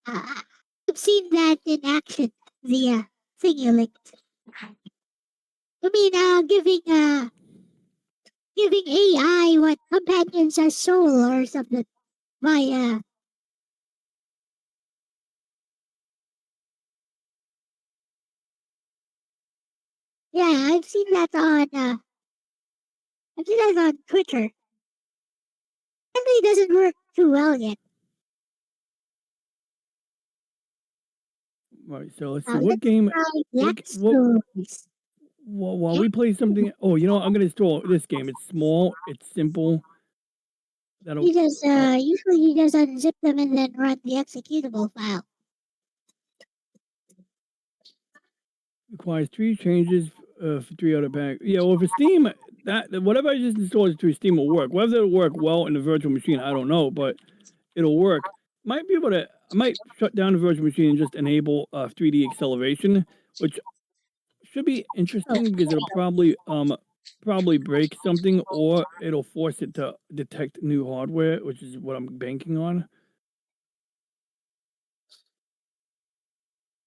I've seen that in action. The thing you linked. I mean, giving AI what companions are soul or something. My yeah, I've seen that on Twitter. It doesn't work too well yet. right. So let's see what game. Black What, Stories. while we play something. Oh, I'm gonna install this game. It's small. It's simple. That'll He just usually he just unzip them and then run the executable file. requires 3 changes for 3 other packs. Yeah, well, for Steam, that whatever I just installed through Steam will work. Whether it'll work well in the virtual machine, I don't know, but it'll work. Might be able to. I might shut down the virtual machine and just enable 3D acceleration, which should be interesting because it'll probably break something or it'll force it to detect new hardware, which is what I'm banking on.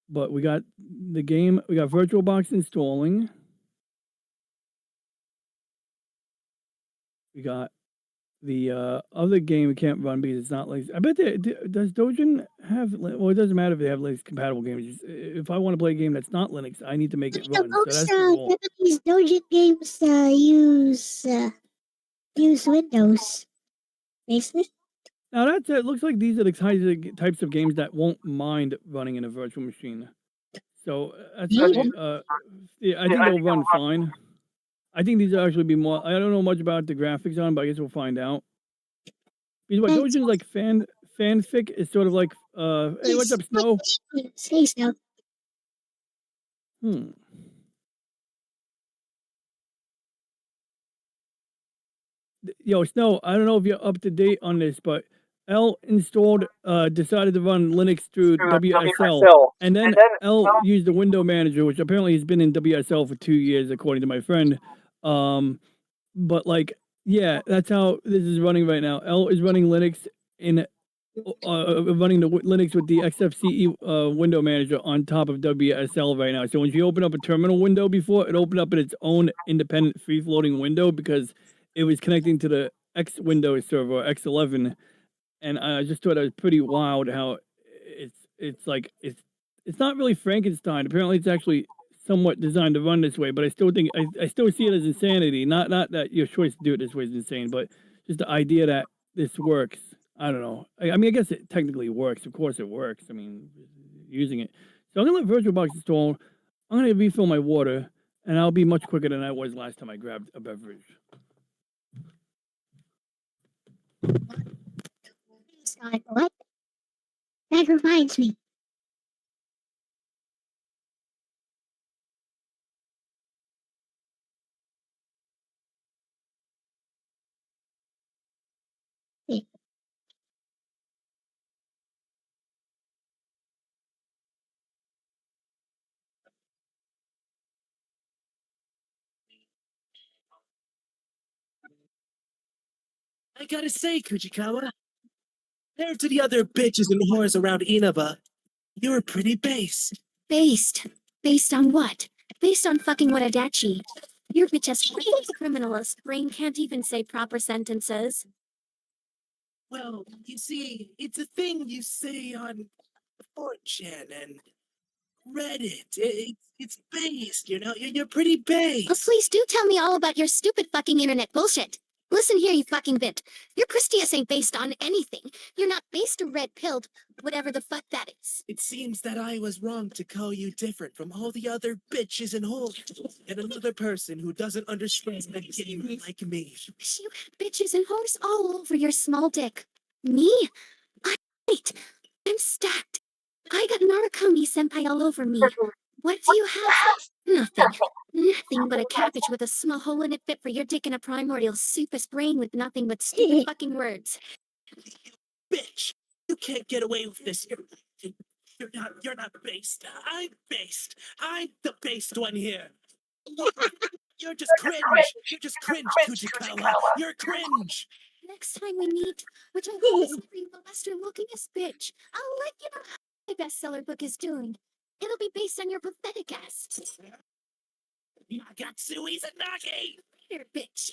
But we got the game, we got VirtualBox installing. We got the other game we can't run because it's not like I bet does Dojin have well it doesn't matter if they have Linux compatible games. If I want to play a game that's not Linux, I need to make it run. So that's the goal. Japanese Dojin games use Windows. Basically. Now that's it. Looks like these are the types of games that won't mind running in a virtual machine. So that's Yeah. yeah, I think they'll run fine. I think these will actually be more. I don't know much about the graphics on, but I guess we'll find out. Because what Dojin's like fanfic is sort of like hey, what's up, Snow? Hey, Snow. Yo, Snow, I don't know if you're up to date on this, but Elle decided to run Linux through WSL, and then Elle used the window manager, which apparently has been in WSL for 2 years, according to my friend. But like, yeah, that's how this is running right now. Elle is running Linux in running the Linux with the XFCE window manager on top of WSL right now. So when you open up a terminal window before, it opened up in its own independent free floating window because it was connecting to the X Windows server X11, and I just thought it was pretty wild how it's like it's not really Frankenstein. Apparently, it's actually somewhat designed to run this way, but I still think I still see it as insanity. Not that your choice to do it this way is insane, but just the idea that this works. I don't know. I mean, I guess it technically works. Of course, it works. I mean, using it. So I'm gonna let VirtualBox install. I'm gonna refill my water, and I'll be much quicker than I was last time I grabbed a beverage. What? That reminds me. Hey, I gotta say, Kujikawa, compared to the other bitches and whores around Inaba, you're pretty base. Based. Based on what? Based on fucking Wadadachi. Your bitch ass fucking criminalist brain can't even say proper sentences. Well, you see, it's a thing you say on 4chan and Reddit. It's based, you know? You're pretty Oh, based. please do tell me all about your stupid fucking internet bullshit. Listen here, you fucking bit. Your Christias ain't based on anything. You're not based or red pilled, whatever the fuck that is. It seems that I was wrong to call you different from all the other bitches and whores and another person who doesn't understand the game like me. Wish you had bitches and whores all over your small dick. Me? Wait, I'm stacked. I got Narukami senpai all over me. What do you have? Nothing. Nothing but a cabbage with a small hole in it fit for your dick and a primordial soupus brain with nothing but stupid fucking words. Bitch, you can't get away with this. You're not based. I'm based. I'm the based one here. You're just cringe. You're just cringe, Kujikawa. You're cringe. Next time we meet, which I hope is every the Western lookingest bitch, I'll let you know how my bestseller book is doing. It'll be based on your pathetic ass. Nagatsu Izanagi! Here, bitch.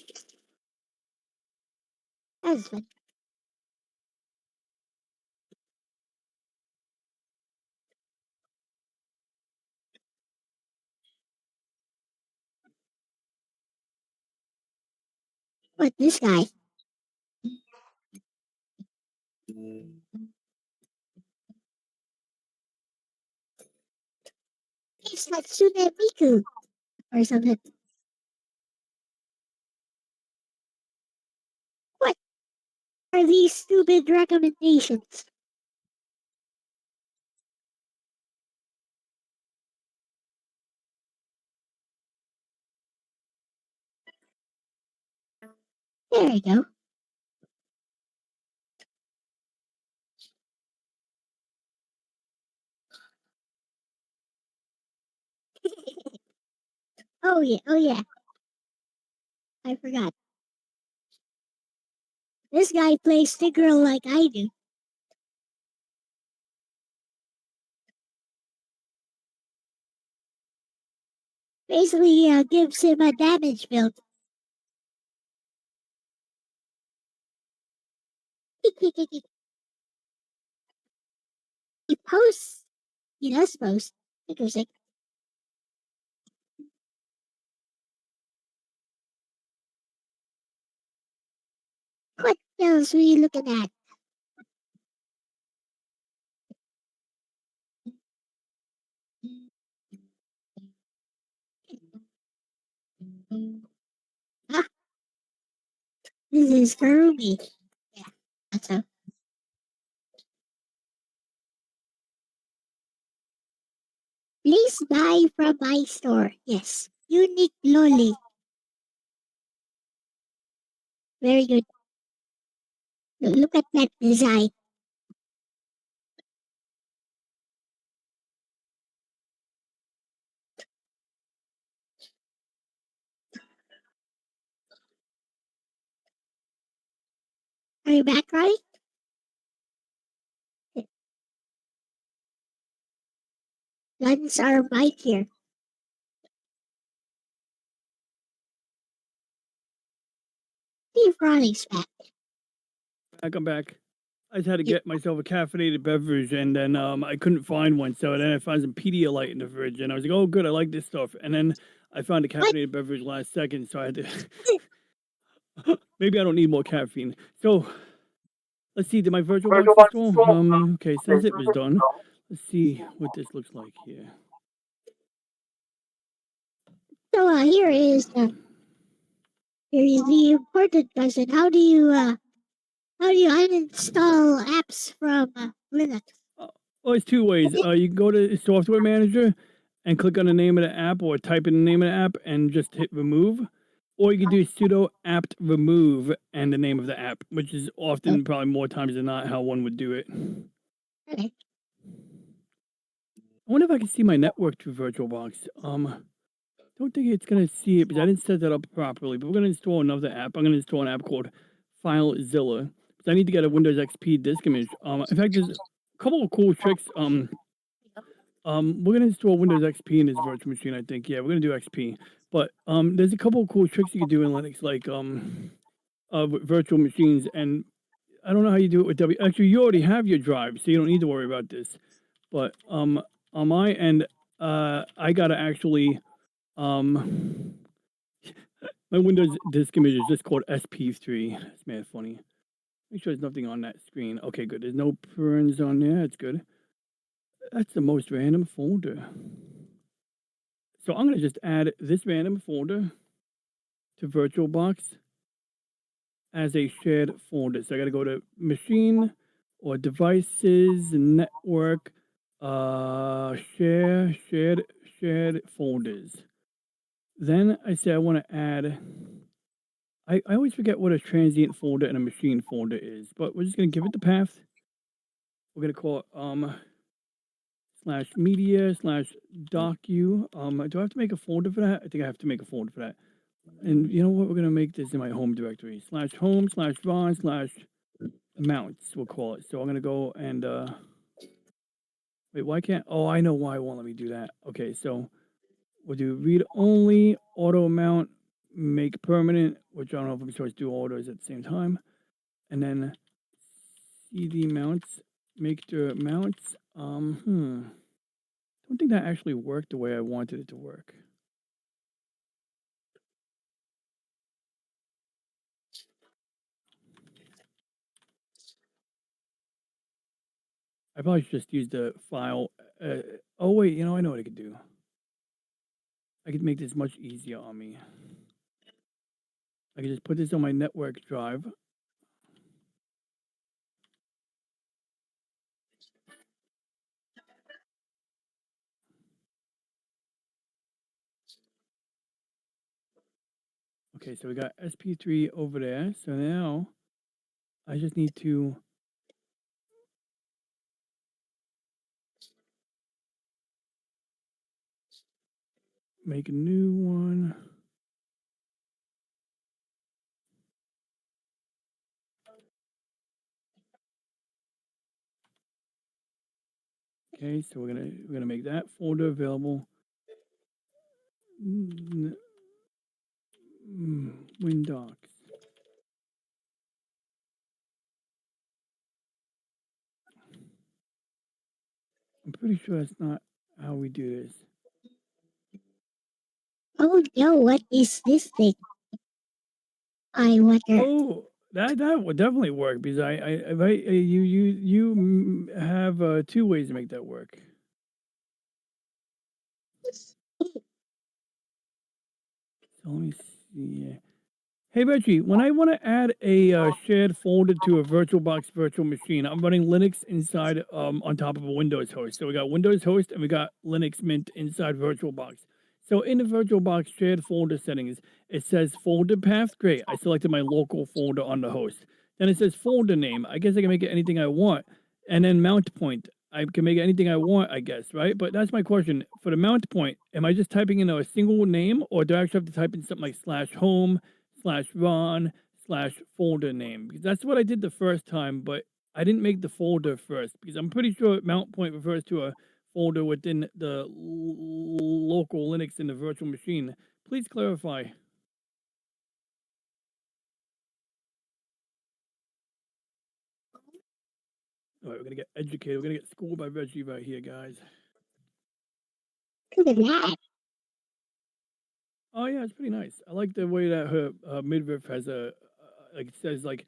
that was fun. What, this guy? It's Hatsune Miku or something. What are these stupid recommendations? There you go. Oh yeah, oh yeah. I forgot. This guy plays the girl like I do. Basically, gives him a damage build. He posts. He does post. Interesting. What else were you looking at? Ah, this is Karumi. Yeah, that's so. Please buy from my store. Yes. Unique Lolly. Very good. Look at that design. Are you back, Ronnie? Guns are mightier. Steve Ronnie's back. I'm back. I just had to You- get myself a caffeinated beverage, and then I couldn't find one, so then I found some Pedialyte in the fridge, and I was like, "Oh, good, I like this stuff." And then I found a What? caffeinated beverage last second, so I had to. Maybe I don't need more caffeine. So let's see. Did my virtual box install? Okay, so zip is done. Let's see what this looks like here. So here is the important question. How do you uninstall apps from Linux? Well, it's two ways. You can go to Software Manager and click on the name of the app, or type in the name of the app and just hit remove. Or you can do sudo apt remove and the name of the app, which is often, probably more times than not, how one would do it. Okay. I wonder if I can see my network through VirtualBox. Don't think it's gonna see it because I didn't set that up properly. But we're gonna install another app. I'm gonna install an app called FileZilla because I need to get a Windows XP disk image. In fact, there's a couple of cool tricks. We're gonna install Windows XP in this virtual machine. I think. Yeah, we're gonna do XP. But there's a couple of cool tricks you can do in Linux, like with virtual machines. And I don't know how you do it with W. Actually, you already have your drive, so you don't need to worry about this. But on my end, I gotta actually my Windows disk image is just called SP3. That's mad funny. Make sure there's nothing on that screen. Okay, good. There's no prunes on there. That's good. That's the most random folder. So I'm gonna just add this random folder to VirtualBox as a shared folder. So I gotta go to machine or devices, network, shared folders. Then I say I want to add. I always forget what a transient folder and a machine folder is, but we're just gonna give it the path. We're gonna call it /media/docu. Do I have to make a folder for that? I think I have to make a folder for that. And you know what? We're gonna make this in my home directory /home/von/mounts. We'll call it. So I'm gonna go and wait. Why can't? Oh, I know why it won't let me do that. Okay, so we'll do read only, auto mount, make permanent, which I don't know if I'm supposed to do all those at the same time, and then cd mounts, make the mounts. Don't think that actually worked the way I wanted it to work. I probably should just use the file. Oh wait, I know what I could do. I could make this much easier on me. I could just put this on my network drive. Okay, so we got SP3 over there. So now I just need to make a new one. Okay, so we're gonna make that folder available. Windocs. I'm pretty sure that's not how we do this. Oh no, what is this thing? I wonder. Oh, that would definitely work because you have 2 ways to make that work. So let me see. Hey Reggie, when I want to add a shared folder to a VirtualBox virtual machine, I'm running Linux inside on top of a Windows host. So we got Windows host and we got Linux Mint inside VirtualBox. So in the VirtualBox shared folder settings, it says folder path. Great. I selected my local folder on the host. Then it says folder name. I guess I can make it anything I want. And then mount point. I can make it anything I want, I guess, right? But that's my question. For the mount point, am I just typing in a single name, or do I actually have to type in something like /home/ron/folder name? Because that's what I did the first time, but I didn't make the folder first because I'm pretty sure mount point refers to a folder within the local Linux in the virtual machine. Please clarify. All right, we're gonna get educated. We're gonna get schooled by Reggie right here, guys. Look at that. Oh yeah, it's pretty nice. I like the way that her midriff has a like it says like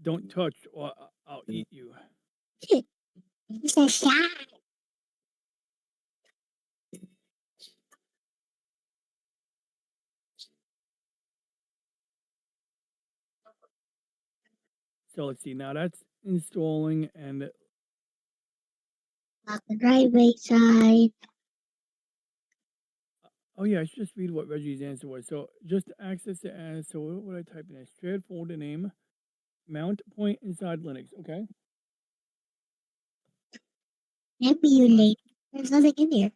"Don't touch or I'll eat you." He's so shy. So let's see. Now that's installing, and On the driveway side. oh yeah, I should just read what Reggie's answer was. So just access it as so. What would I type in? Shared folder name, mount point inside Linux. Okay. Emulate. There's nothing in here.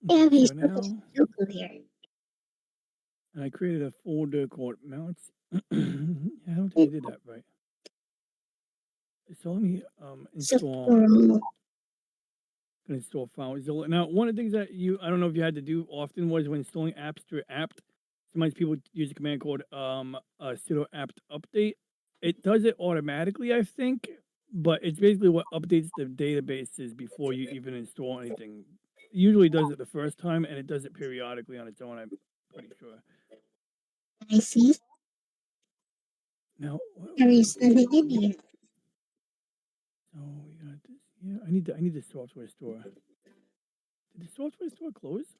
Okay, He's so now, local here. and I created a folder called mounts. I don't think I did that right. So let me install. Squirrel. Gonna install FileZilla. Now, one of the things that I don't know if you had to do often was when installing apps through apt. Sometimes people use a command called sudo apt update. It does it automatically, I think, but it's basically what updates the databases before you even install anything. It usually does it the first time, and it does it periodically on its own. I'm pretty sure. I see. Now, There is nothing in here. so we got this. Yeah, I need the software store. Did the software store close?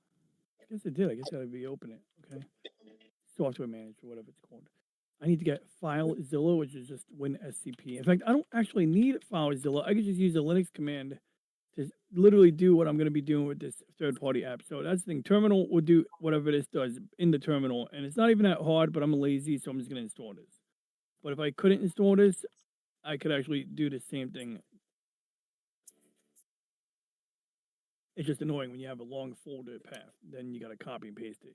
I guess it did. I guess I gotta reopen it. Okay. Software manager, whatever it's called. I need to get FileZilla, which is just WinSCP. In fact, I don't actually need FileZilla. I could just use a Linux command to literally do what I'm going to be doing with this third-party app. So that's the thing. Terminal will do whatever this does in the terminal, and it's not even that hard. But I'm lazy, so I'm just going to install this. But if I couldn't install this, I could actually do the same thing. It's just annoying when you have a long folder path. Then you got to copy and paste it.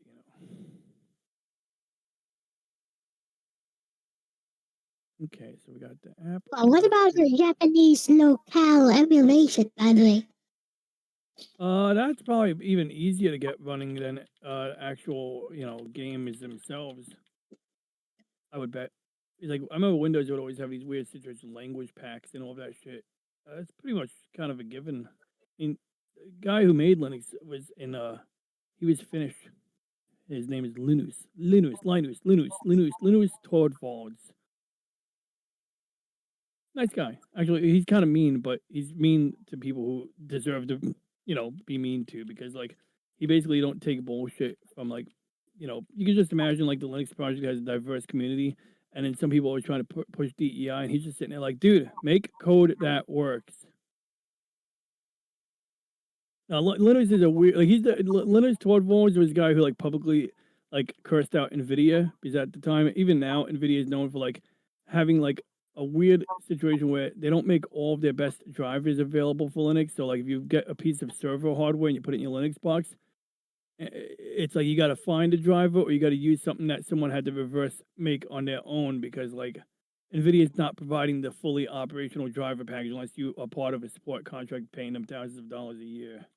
Okay, so we got the app. Well, what about your Japanese locale emulation, by the way? That's probably even easier to get running than actual, games themselves. I would bet. It's like I remember Windows would always have these weird situations, language packs and all that shit. That's pretty much kind of a given. I mean, the guy who made Linux was he was Finnish. His name is Linus Torvalds. Nice guy. Actually, he's kind of mean, but he's mean to people who deserve to, be mean to because like he basically don't take bullshit from like, you can just imagine like the Linux project has a diverse community, and then some people are always trying to push DEI, and he's just sitting there like, dude, make code that works. Now, Linus is a weird, like Linus Torvalds was a guy who like publicly like cursed out Nvidia because at the time, even now, Nvidia is known for like having like a weird situation where they don't make all of their best drivers available for Linux. So like if you get a piece of server hardware and you put it in your Linux box, it's like you got to find a driver or you got to use something that someone had to reverse make on their own because like Nvidia is not providing the fully operational driver package unless you are part of a support contract paying them thousands of dollars a year.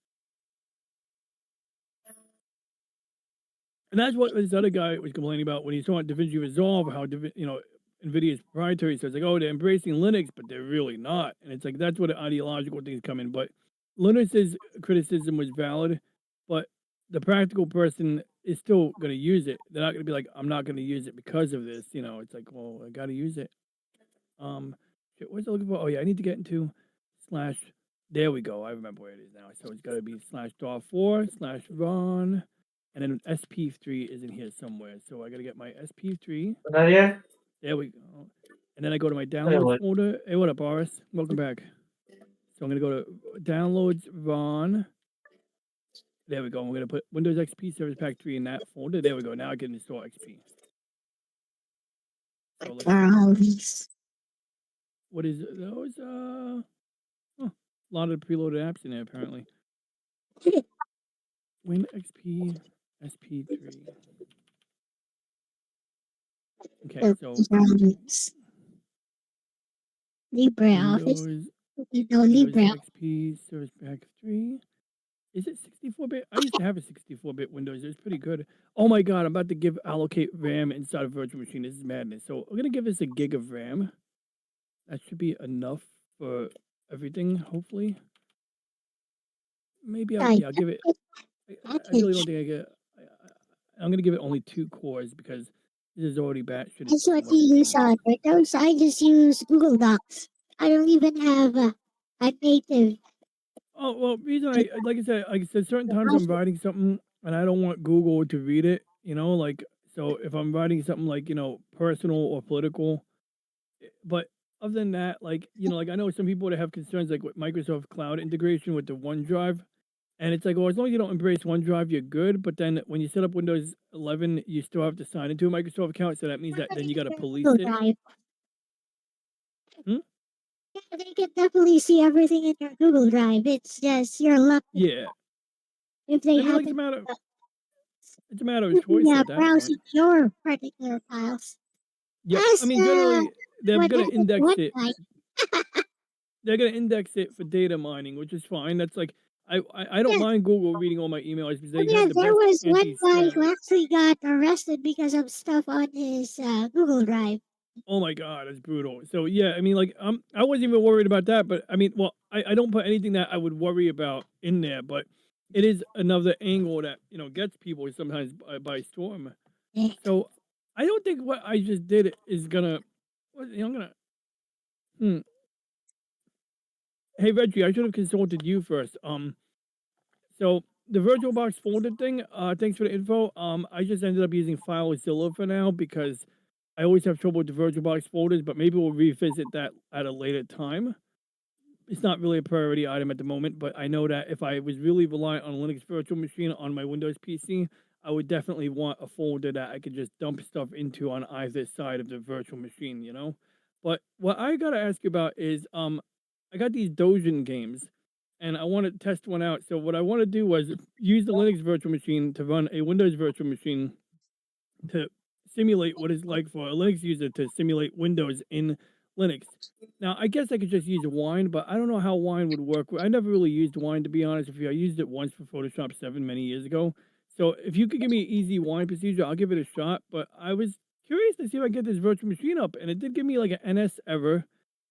And that's what this other guy was complaining about when he saw DaVinci Resolve, how NVIDIA is proprietary. So it's like, oh, they're embracing Linux, but they're really not. And it's like that's where the ideological things come in. But Linux's criticism was valid, but the practical person is still going to use it. They're not going to be like, I'm not going to use it because of this. It's like, well, I got to use it. Shit, what's I looking for? Oh yeah, I need to get into slash. There we go. I remember where it is now. So it's got to be /4/run. And then SP3 is in here somewhere. So I got to get my SP3. Nadia? There we go. And then I go to my downloads folder. Hey, what up, Boris? Welcome back. So I'm going to go to downloads, RON. There we go. I'm going to put Windows XP Service Pack 3 in that folder. There we go. Now I can install XP. So What are all these? what is those? A lot of preloaded apps in there, apparently. Win XP SP3. Okay, so LibreOffice. Windows You know Windows Libre. XP Service Pack 3. Is it 64-bit? I used to have a 64-bit Windows. It was pretty good. Oh my god, I'm about to allocate RAM inside a virtual machine. This is madness. So I'm gonna give this a gig of RAM. That should be enough for everything, hopefully. Maybe I'll give it. I really don't think I get. I'm gonna give it only 2 cores because this is already batshit. That's what you use on Windows. I just use Google Docs. I don't even have a native. Oh well, reason like I said, certain times I'm writing something and I don't want Google to read it. Like so if I'm writing something like personal or political, but other than that, like like I know some people that have concerns like with Microsoft Cloud integration with the OneDrive, and it's like, well, as long as you don't embrace OneDrive, you're good. But then when you set up Windows 11, you still have to sign into a Microsoft account, so that means that then you got to police Google it. Drive. Hmm? Yeah, they can definitely see everything in your Google Drive. It's just you're lucky Yeah, if they I mean, like happen it's a matter of choice to at that point. browsing your particular files. Yep. I As mean, generally, they're what gonna happened index one it. night. They're gonna index it for data mining, which is fine. That's like I don't Yeah, mind Google reading all my emails because oh they yeah, have the there best was one guy anti-spam. who actually got arrested because of stuff on his Google Drive. Oh my god, it's brutal. So yeah, I mean, like I wasn't even worried about that, but I mean, well, I don't put anything that I would worry about in there, but it is another angle that gets people sometimes by storm. Yeah. So I don't think what I just did is gonna. I'm gonna. Hmm. Hey Reggie, I should have consulted you first. So the VirtualBox folder thing, thanks for the info. I just ended up using FileZilla for now because I always have trouble with the VirtualBox folders, but maybe we'll revisit that at a later time. It's not really a priority item at the moment, but I know that if I was really reliant on Linux virtual machine on my Windows PC, I would definitely want a folder that I could just dump stuff into on either side of the virtual machine. But what I gotta ask you about is I got these Dojin games and I want to test one out. So what I want to do was use the Linux virtual machine to run a Windows virtual machine to simulate what it's like for a Linux user to simulate Windows in Linux. Now, I guess I could just use Wine, but I don't know how Wine would work. I never really used Wine, to be honest with you. I used it once for Photoshop 7 many years ago. So if you could give me an easy Wine procedure, I'll give it a shot. But I was curious to see if I get this virtual machine up, and it did give me like an NS error.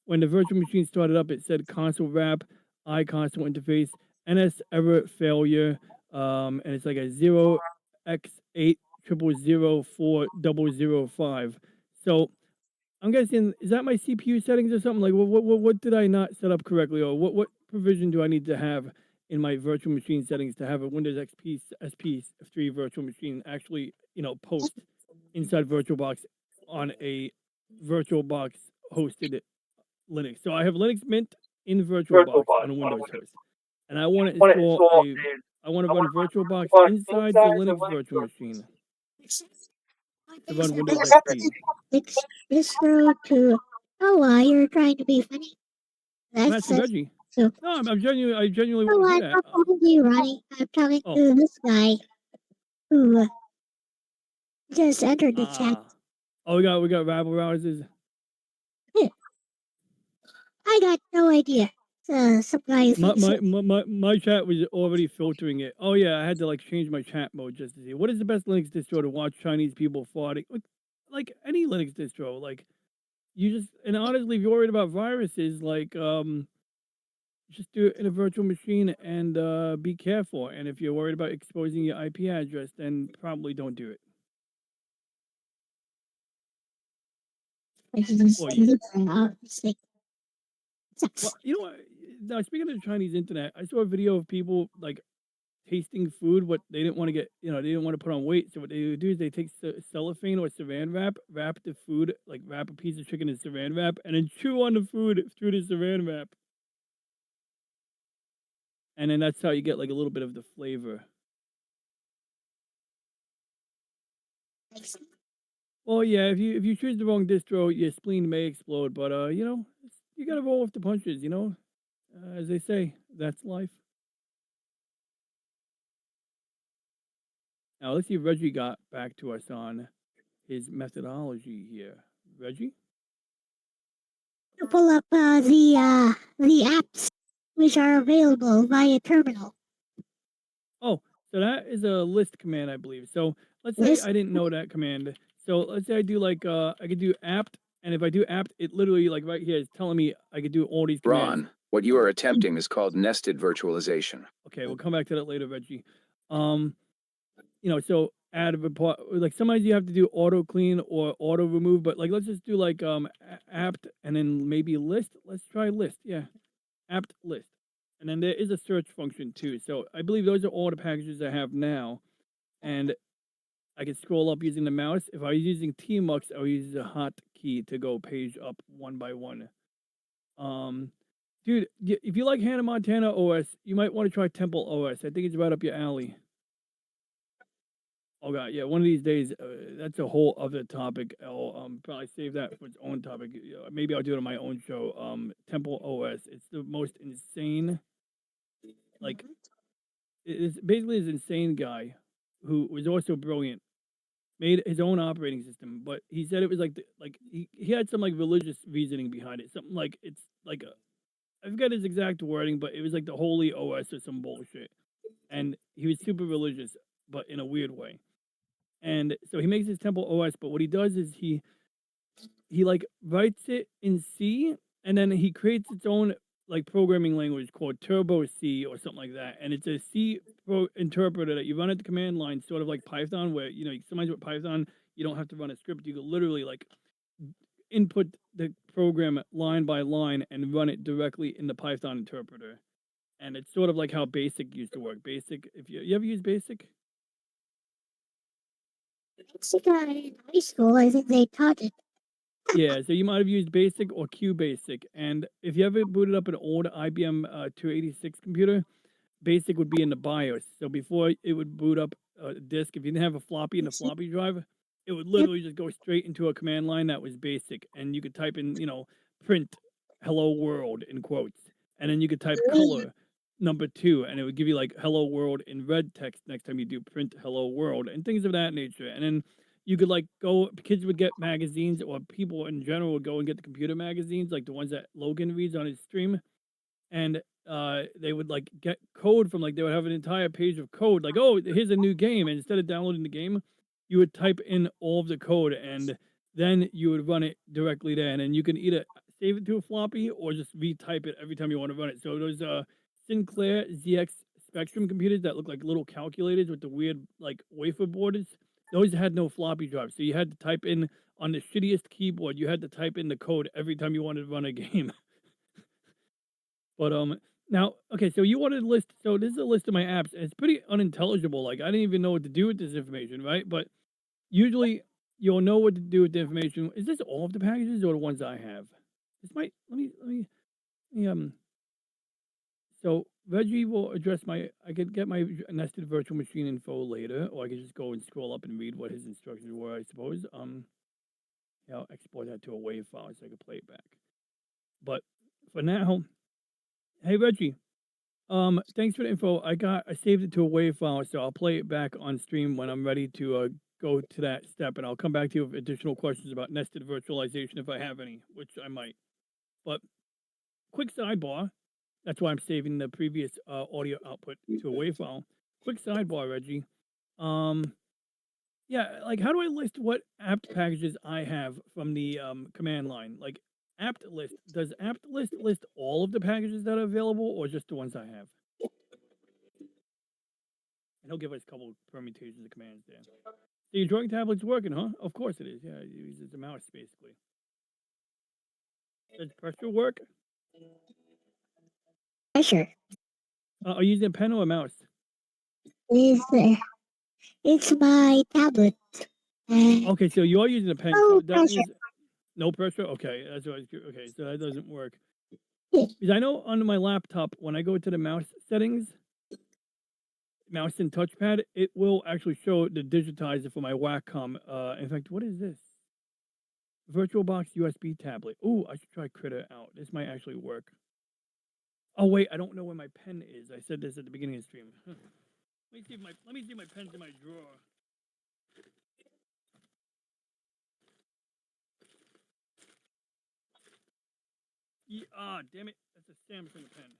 When the virtual machine started up, it said console wrap, console interface, NS error failure, and it's like a 0x8 0004 005. So I'm guessing, is that my CPU settings or something? Like, what did I not set up correctly, or what provision do I need to have in my virtual machine settings to have a Windows XP SP3 virtual machine actually, post inside VirtualBox on a VirtualBox hosted Linux? So I have Linux Mint in VirtualBox on a Windows host, and I want to I want to run VirtualBox inside the Linux virtual machine to run Windows XP. Distro to. Oh, you're trying to be funny. I'm That's asking Reggie. so. No, I genuinely Oh, want to do I'm that. not talking to you, Ronnie. I'm talking Oh, to this guy who just entered the chat. oh, we got rabble rousers. I got no idea. Some guy thinks My chat was already filtering it. Oh yeah, I had to like change my chat mode just to see what is the best Linux distro to watch Chinese people fighting. Like any Linux distro, like you just, and honestly, if you're worried about viruses, like just do it in a virtual machine and be careful. And if you're worried about exposing your IP address, then probably don't do it. Well, well, you know what? Now, speaking of the Chinese internet, I saw a video of people like tasting food, what they didn't want to get, they didn't want to put on weight. So what they would do is they take cellophane or saran wrap, wrap the food, like wrap a piece of chicken in saran wrap, and then chew on the food through the saran wrap. And then that's how you get like a little bit of the flavor. Well, yeah, if you choose the wrong distro, your spleen may explode. But you gotta roll with the punches. As they say, that's life. Now let's see if Reggie got back to us on his methodology here. Reggie? To pull up the apps which are available via terminal. Oh, so that is a list command, I believe. So let's say List. I didn't know that command. So let's say I do like I could do apt, and if I do apt, it literally like right here is telling me I could do all these commands. Ron, what you are attempting is called nested virtualization. Okay, we'll come back to that later, Reggie. So add a report, like sometimes you have to do auto clean or auto remove, but like let's just do like apt and then maybe list. Let's try list. Yeah, apt list. And then there is a search function too. So I believe those are all the packages I have now. And I can scroll up using the mouse. If I was using Tmux, I would use the hotkey to go page up one by one. Dude, if you like Hannah Montana OS, you might want to try Temple OS. I think it's right up your alley. Oh god, yeah. One of these days, that's a whole other topic. I'll probably save that for its own topic. Maybe I'll do it on my own show. Temple OS. It's the most insane. Like, it's basically this insane guy who was also brilliant. Made his own operating system, but he said it was like he had some like religious reasoning behind it. Something like it's like I forget his exact wording, but it was like the holy OS or some bullshit. And he was super religious, but in a weird way. And so he makes his Temple OS, but what he does is he like writes it in C, and then he creates its own like programming language called Turbo C or something like that. And it's a C interpreter that you run at the command line, sort of like Python, where sometimes with Python you don't have to run a script; you can literally like input the program line by line and run it directly in the Python interpreter. And it's sort of like how BASIC used to work. BASIC, if you ever use BASIC? In high school, I think they taught it. Yeah, so you might have used BASIC or QBasic. And if you ever booted up an old IBM 286 computer, BASIC would be in the BIOS. So before it would boot up a disk, if you didn't have a floppy in the floppy drive, it would literally just go straight into a command line that was BASIC. And you could type in, print hello world in quotes. And then you could type color #2, and it would give you like hello world in red text next time you do print hello world and things of that nature. And then you could like go, kids would get magazines, or people in general would go and get the computer magazines, like the ones that Logan reads on his stream. And they would like get code from, like, they would have an entire page of code, like, oh, here's a new game. And instead of downloading the game, you would type in all of the code, and then you would run it directly there. And then you can either save it to a floppy or just retype it every time you want to run it. So those Sinclair ZX Spectrum computers that look like little calculators with the weird like wafer borders, those had no floppy drive. So you had to type in on the shittiest keyboard, you had to type in the code every time you wanted to run a game. But now, okay, so you wanted a list. So this is a list of my apps, and it's pretty unintelligible. Like I didn't even know what to do with this information, right? But usually you'll know what to do with the information. Is this all of the packages or the ones I have? This might let me. So Reggie will address I could get my nested virtual machine info later, or I could just go and scroll up and read what his instructions were, I suppose. Yeah, I'll export that to a WAV file so I can play it back. But for now, hey Reggie, thanks for the info. I saved it to a WAV file, so I'll play it back on stream when I'm ready to go to that step, and I'll come back to you with additional questions about nested virtualization if I have any, which I might. But quick sidebar. That's why I'm saving the previous audio output to a WAV file. Quick sidebar, Reggie. Yeah, like how do I list what apt packages I have from the command line? Like apt list. Does apt list all of the packages that are available, or just the ones I have? And he'll give us a couple permutations of commands there. So your drawing tablet's working, huh? Of course it is. Yeah, it uses a mouse basically. Does pressure work? Pressure Are you using a pen or a mouse? is it's my tablet. Okay, so you are using a pen. Oh, So that pressure. means no pressure. Okay, that's what okay. So that doesn't work. Yeah. Because I know on my laptop, when I go to the mouse settings, mouse and touchpad, it will actually show the digitizer for my Wacom. In fact, what is this? VirtualBox USB tablet. Ooh, I should try Critter out. This might actually work. Oh wait, I don't know where my pen is. I said this at the beginning of the stream. Let me see if my pen's in my drawer. Damn it. That's a Samsung pen.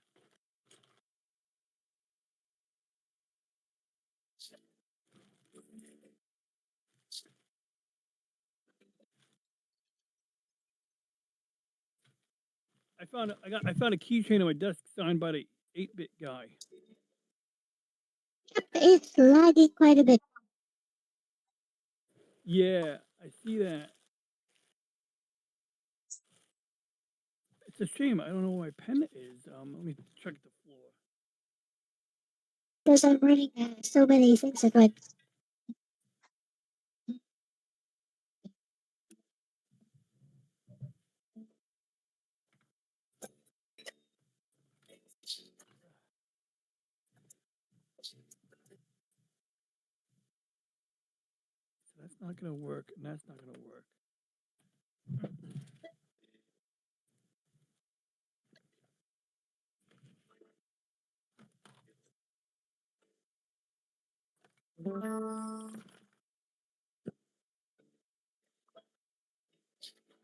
I found a keychain on my desk signed by the 8-bit guy. It's lagging quite a bit. Yeah, I see that. It's a shame. I don't know where my pen is. Let me check the floor. Because I'm running so many things at once. So that's not gonna work, and that's not gonna work.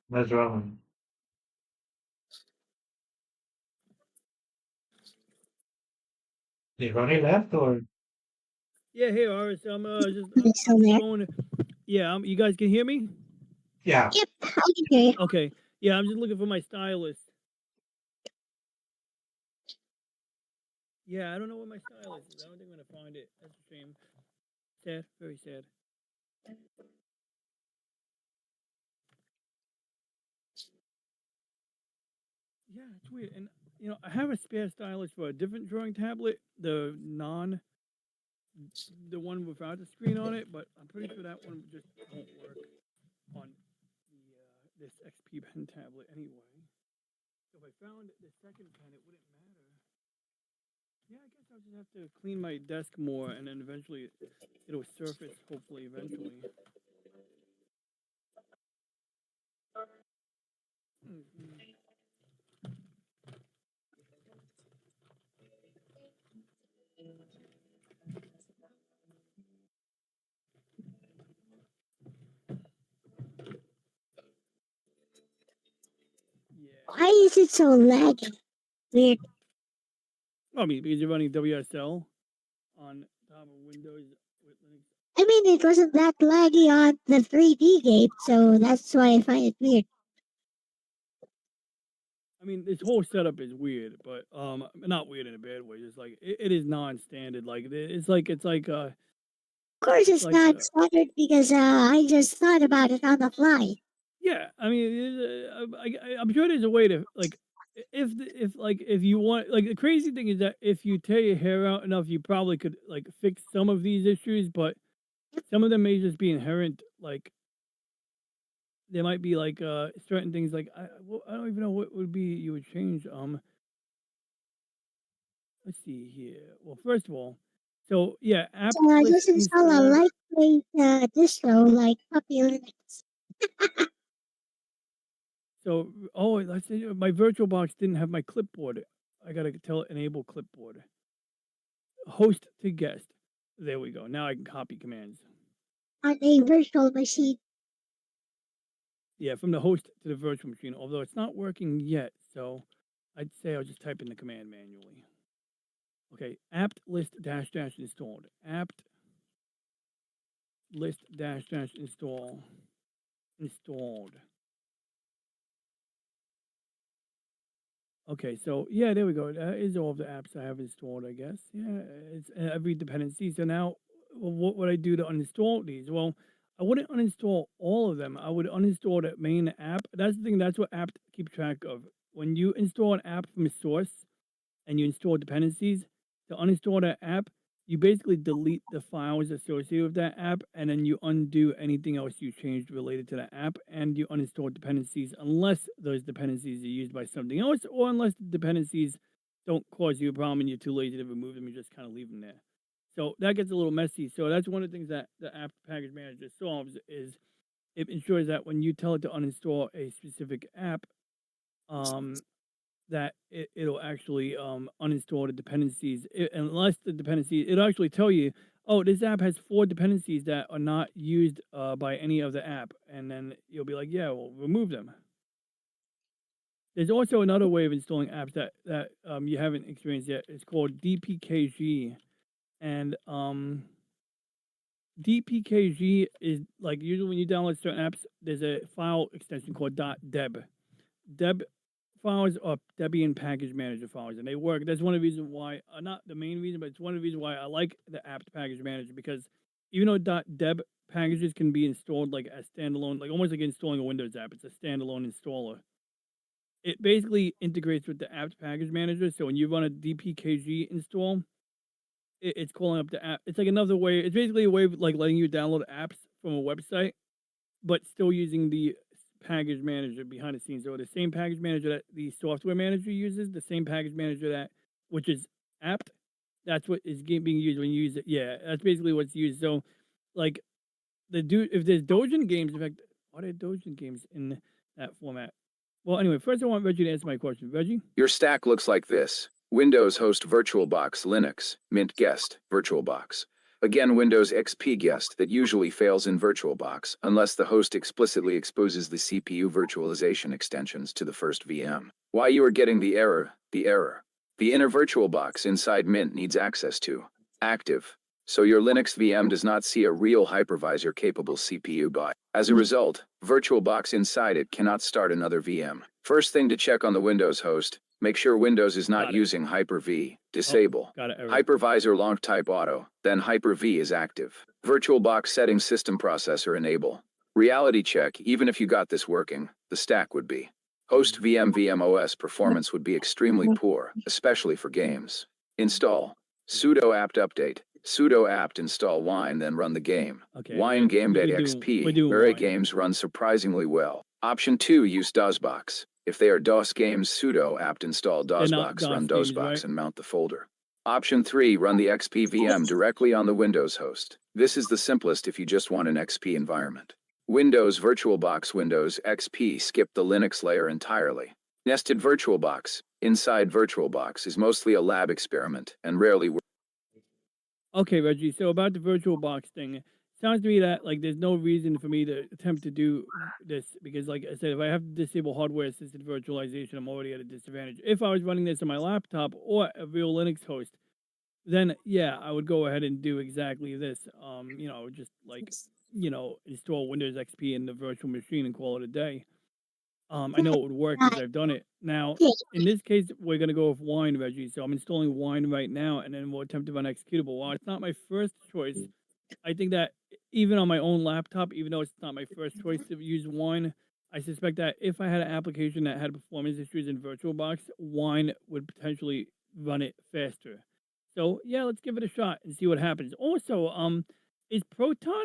What's wrong? Did Ronnie left or? Yeah, hey, Horace. It's still I'm just there. going. Yeah, you guys can hear me? Yeah. Yep, I can hear you. Okay. Yeah, I'm just looking for my stylus. Yeah, I don't know where my stylus is. I don't think I'm gonna find it. That's a shame. Sad. Very sad. Yeah, it's weird. And I have a spare stylus for a different drawing tablet, the one without the screen on it, but I'm pretty sure that one just won't work on this XP pen tablet anyway. So if I found the second pen, it wouldn't matter. Yeah, I guess I'll just have to clean my desk more, and then eventually it'll surface. Hopefully, eventually. Mhm. Yeah. Why is it so laggy? Weird. I mean, because you're running WSL on top of Windows with Linux. I mean, it wasn't that laggy on the 3D game, so that's why I find it weird. I mean, this whole setup is weird, but not weird in a bad way. Just like it is non-standard. Like Of course, it's it's like not standard because I just thought about it on the fly. yeah. I mean, I'm sure there's a way to like if you want like the crazy thing is that if you tear your hair out enough, you probably could like fix some of these issues, but some of them may just be inherent. Like there might be like certain things like I don't even know what would be you would change. Let's see here. Well, first of all, so yeah, apt So I list just install a installed. lightweight distro like Puppy Linux. So let's say my VirtualBox didn't have my clipboard. I gotta tell it enable clipboard. Host to guest. There we go. Now I can copy commands. On a virtual machine. Yeah, from the host to the virtual machine. Although it's not working yet, so I'd say I'll just type in the command manually. Okay, apt list dash dash installed. Apt list dash dash installed. Okay, so yeah, there we go. That is all of the apps I have installed, I guess. Yeah, it's every dependency. So now, what would I do to uninstall these? Well, I wouldn't uninstall all of them. I would uninstall the main app. That's the thing. That's what app keep track of. When you install an app from a source and you install dependencies, to uninstall that app, you basically delete the files associated with that app, and then you undo anything else you changed related to that app, and you uninstall dependencies unless those dependencies are used by something else, or unless the dependencies don't cause you a problem and you're too lazy to remove them, you just kind of leave them there. So that gets a little messy. So that's one of the things that the app package manager solves is it ensures that when you tell it to uninstall a specific app, um, that it'll actually uninstall the dependencies unless the dependency it'll actually tell you, oh, this app has 4 dependencies that are not used by any other app, and then you'll be like, yeah, well, remove them. There's also another way of installing apps that you haven't experienced yet. It's called DPKG, and DPKG is like usually when you download certain apps, there's a file extension called .deb. Deb files are Debian package manager files, and they work. That's one of the reasons why, not the main reason, but it's one of the reasons why I like the apt package manager, because even though .deb packages can be installed like as standalone, like almost like installing a Windows app, it's a standalone installer. It basically integrates with the apt package manager. So when you run a DPKG install, it's calling up the app. It's like another way. It's basically a way of like letting you download apps from a website, but still using the package manager behind the scenes. So the same package manager that the software manager uses, the same package manager that, which is apt, that's what is being used when you use it. Yeah, that's basically what's used. So, like if there's Dojin games, in fact, are there Dojin games in that format? Well, anyway, first I want Reggie to answer my question. Reggie? Your stack looks like this. Windows host VirtualBox Linux, Mint guest, VirtualBox. Again, Windows XP guest that usually fails in VirtualBox unless the host explicitly exposes the CPU virtualization extensions to the first VM. Why you are getting the error. The inner VirtualBox inside Mint needs access to active, so your Linux VM does not see a real hypervisor-capable CPU BIOS. As a result, VirtualBox inside it cannot start another VM. First thing to check on the Windows host, make sure Windows is not using Hyper-V. Disable. Got it. Error. Hypervisor long type auto, then Hyper-V is active. VirtualBox settings system processor enable. Reality check, even if you got this working, the stack would be. Host VMOS performance would be extremely poor, especially for games. Install. Sudo apt update. Sudo apt install wine, then run the game. Okay. Wine game.xp. Very wine. games run surprisingly well. Option 2, use DOSBox. If they are DOS games, sudo apt install DOSBox, run DOS games, DOSBox right? and mount the folder. Option 3, run the XP VM directly on the Windows host. This is the simplest if you just want an XP environment. Windows VirtualBox Windows XP skip the Linux layer entirely. Nested VirtualBox inside VirtualBox is mostly a lab experiment and rarely works. Okay, Reggie. So about the VirtualBox thing, sounds to me that like there's no reason for me to attempt to do this because, like I said, if I have to disable hardware-assisted virtualization, I'm already at a disadvantage. If I was running this on my laptop or a real Linux host, then yeah, I would go ahead and do exactly this. Just like install Windows XP in the virtual machine and call it a day. I know it would work because I've done it. Now, in this case, we're going to go with Wine, Reggie. So I'm installing Wine right now, and then we'll attempt to run executable. While it's not my first choice, I think that even on my own laptop, even though it's not my first choice to use Wine, I suspect that if I had an application that had performance issues in VirtualBox, Wine would potentially run it faster. So yeah, let's give it a shot and see what happens. Also, is Proton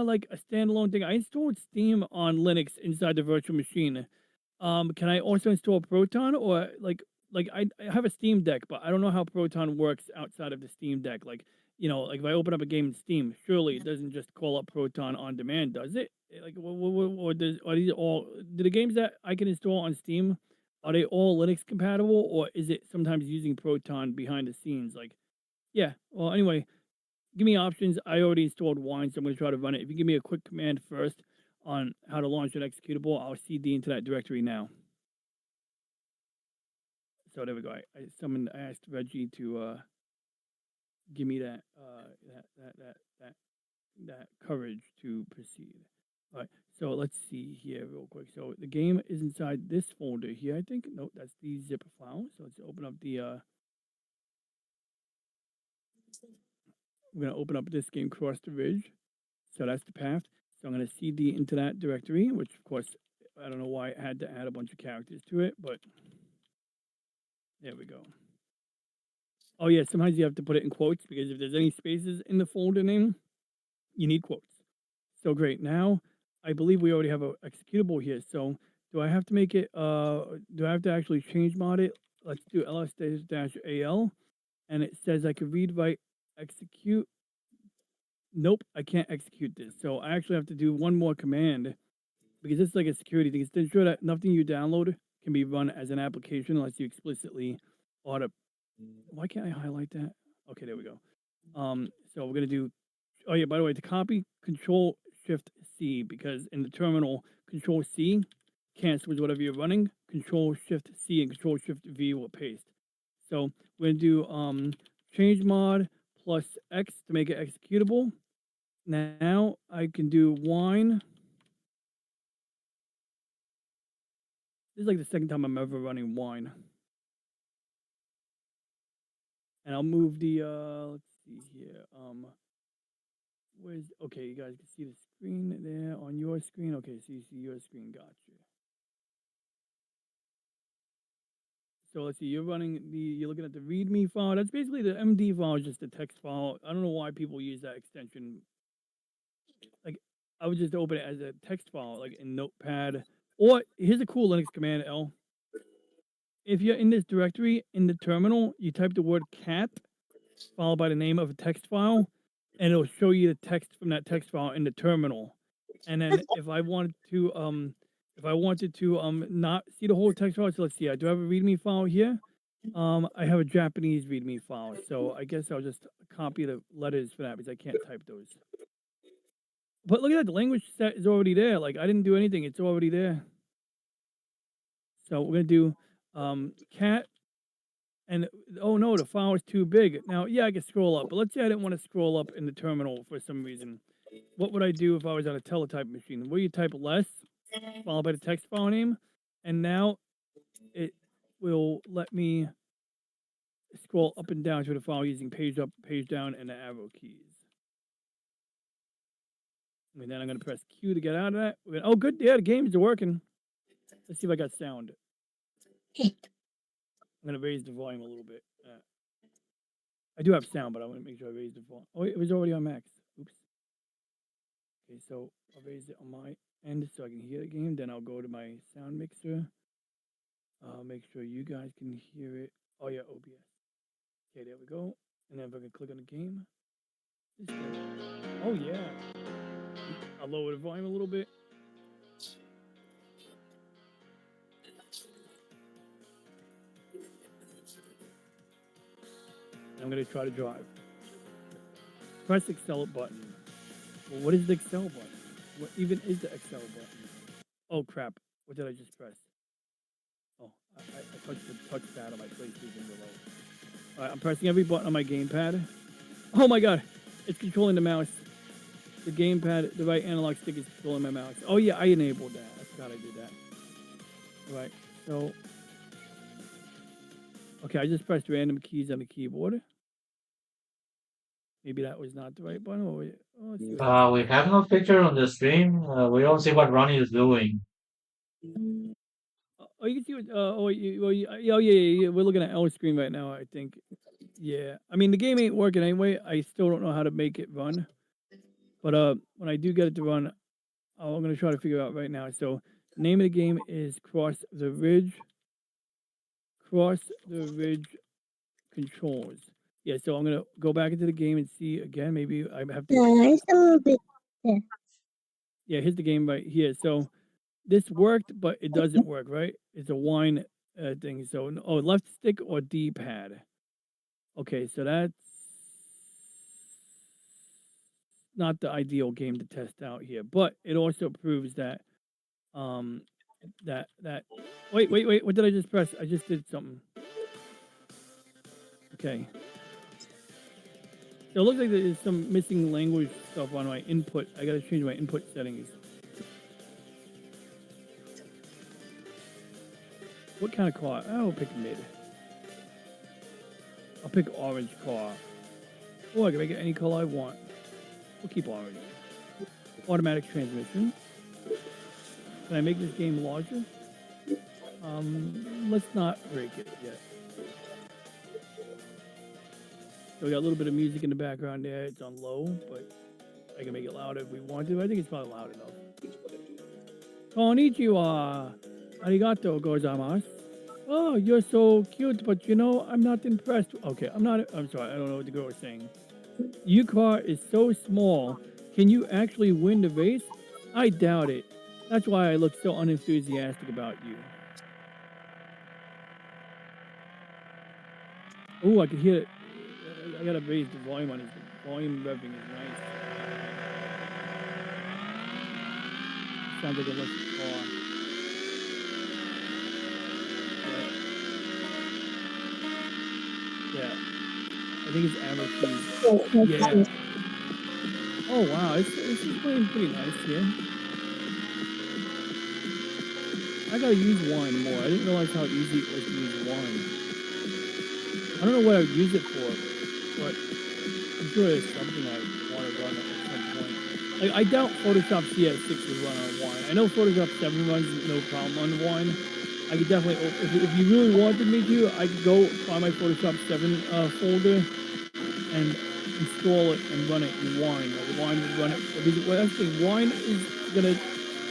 like a standalone thing? I installed Steam on Linux inside the virtual machine. Can I also install Proton or I have a Steam Deck, but I don't know how Proton works outside of the Steam Deck. Like if I open up a game in Steam, surely it doesn't just call up Proton on demand, does it? Like, or are these all do the games that I can install on Steam? Are they all Linux compatible, or is it sometimes using Proton behind the scenes? Like, yeah. Well, anyway, give me options. I already installed Wine, so I'm going to try to run it. If you give me a quick command first on how to launch an executable, I'll CD into that directory now. So there we go. I asked Reggie to give me that courage to proceed. All right. So let's see here real quick. So the game is inside this folder here, I think. Nope, that's the zip file. So let's open up the we're going to open up this game, Cross the Ridge. So that's the path. So I'm going to CD into that directory, which of course, I don't know why I had to add a bunch of characters to it, but there we go. Oh yeah, sometimes you have to put it in quotes because if there's any spaces in the folder name, you need quotes. So great. Now, I believe we already have an executable here. So do I have to make it, do I have to actually change mod it? Let's do ls-al. And it says I could read, write, execute. Nope, I can't execute this. So I actually have to do one more command because it's like a security thing. It's to ensure that nothing you download can be run as an application unless you explicitly auto. Why can't I highlight that? Okay, there we go. So we're gonna do. Oh yeah, by the way, to copy, Control Shift C because in the terminal, Control C cancels whatever you're running. Control Shift C and Control Shift V will paste. So we're gonna do change mod plus X to make it executable. Now I can do wine. This is like the second time I'm ever running wine. And I'll move the let's see here. Where's okay, you guys can see the screen there on your screen. Okay, so you see your screen, gotcha. So let's see, you're looking at the README file. That's basically the MD file is just a text file. I don't know why people use that extension. Like I would just open it as a text file, like in Notepad. Or here's a cool Linux command, L. If you're in this directory in the terminal, you type the word cat followed by the name of a text file, and it'll show you the text from that text file in the terminal. And then if I wanted to not see the whole text file, so let's see, I do have a README file here. I have a Japanese README file, so I guess I'll just copy the letters for that because I can't type those. But look at that, the language set is already there. Like I didn't do anything, it's already there. So we're gonna do cat. And oh no, the file is too big. Now, yeah, I can scroll up, but let's say I didn't want to scroll up in the terminal for some reason. What would I do if I was on a teletype machine? Where you type less, followed by the text file name, and now it will let me scroll up and down to the file using page up, page down, and the arrow keys. And then I'm going to press Q to get out of that. Oh, good. Yeah, the games are working. Let's see if I got sound. I'm going to raise the volume a little bit. I do have sound, but I want to make sure I raise the volume. Oh, it was already on max. Oops. Okay, so I'll raise it on my end so I can hear the game. Then I'll go to my sound mixer. Make sure you guys can hear it. Oh yeah, OBS. Okay, there we go. And then if I can click on the game. Oh yeah. I'll lower the volume a little bit. I'm gonna try to drive. Press Excel button. Well, what is the Excel button? What even is the Excel button? Oh crap! What did I just press? Oh, I touched the touchpad on my PlayStation remote. All right, I'm pressing every button on my gamepad. Oh my god, it's controlling the mouse. The gamepad, the right analog stick is controlling my mouse. Oh yeah, I enabled that. I forgot I did that. All right, so okay, I just pressed random keys on the keyboard. Maybe that was not the right button. Let's see what We have no picture on the stream. We don't see what Ronnie is doing. Oh, you can see what. Oh, yeah. We're looking at Elle's screen right now. I think. Yeah, I mean the game ain't working anyway. I still don't know how to make it run. But when I do get it to run, I'm gonna try to figure out right now. So the name of the game is Cross the Ridge. Cross the Ridge Controls. Yeah, so I'm gonna go back into the game and see again. Maybe I have to. It's a little bit. Yeah, here's the game right here. So this worked, but it doesn't work, right? It's a wine thing. So left stick or D-pad. Okay, so that's not the ideal game to test out here, but it also proves that that wait, what did I just press? I just did something. Okay. So it looks like there's some missing language stuff on my input. I gotta change my input settings. What kind of car? I'll pick mid. I'll pick orange car. Oh, I can make it any color I want. We'll keep orange. Automatic transmission. Can I make this game larger? Let's not break it yet. So we got a little bit of music in the background there. It's on low, but I can make it louder if we want to. I think it's probably loud enough. Konnichiwa. Arigato gozaimasu. Oh, you're so cute, but you know, I'm not impressed. Okay, I'm sorry, I don't know what the girl was saying. Your car is so small. Can you actually win the race? I doubt it. That's why I look so unenthusiastic about you. Oh, I can hear it. I gotta raise the volume on it. The volume revving is nice. Sounds like a electric car. I think it's arrow keys. Yes, Yeah. Oh wow, it's just playing pretty nice here. I gotta use wine more. I didn't realize how easy it was to use wine. I don't know what I would use it for, but I'm sure there's something I want to run at some point. Like I doubt Photoshop CS6 would run on wine. I know Photoshop 7 runs no problem on wine. I could definitely, if you really wanted me to, I could go find my Photoshop 7 folder and install it and run it in wine. Like wine would run it. Because what I'm saying, wine is gonna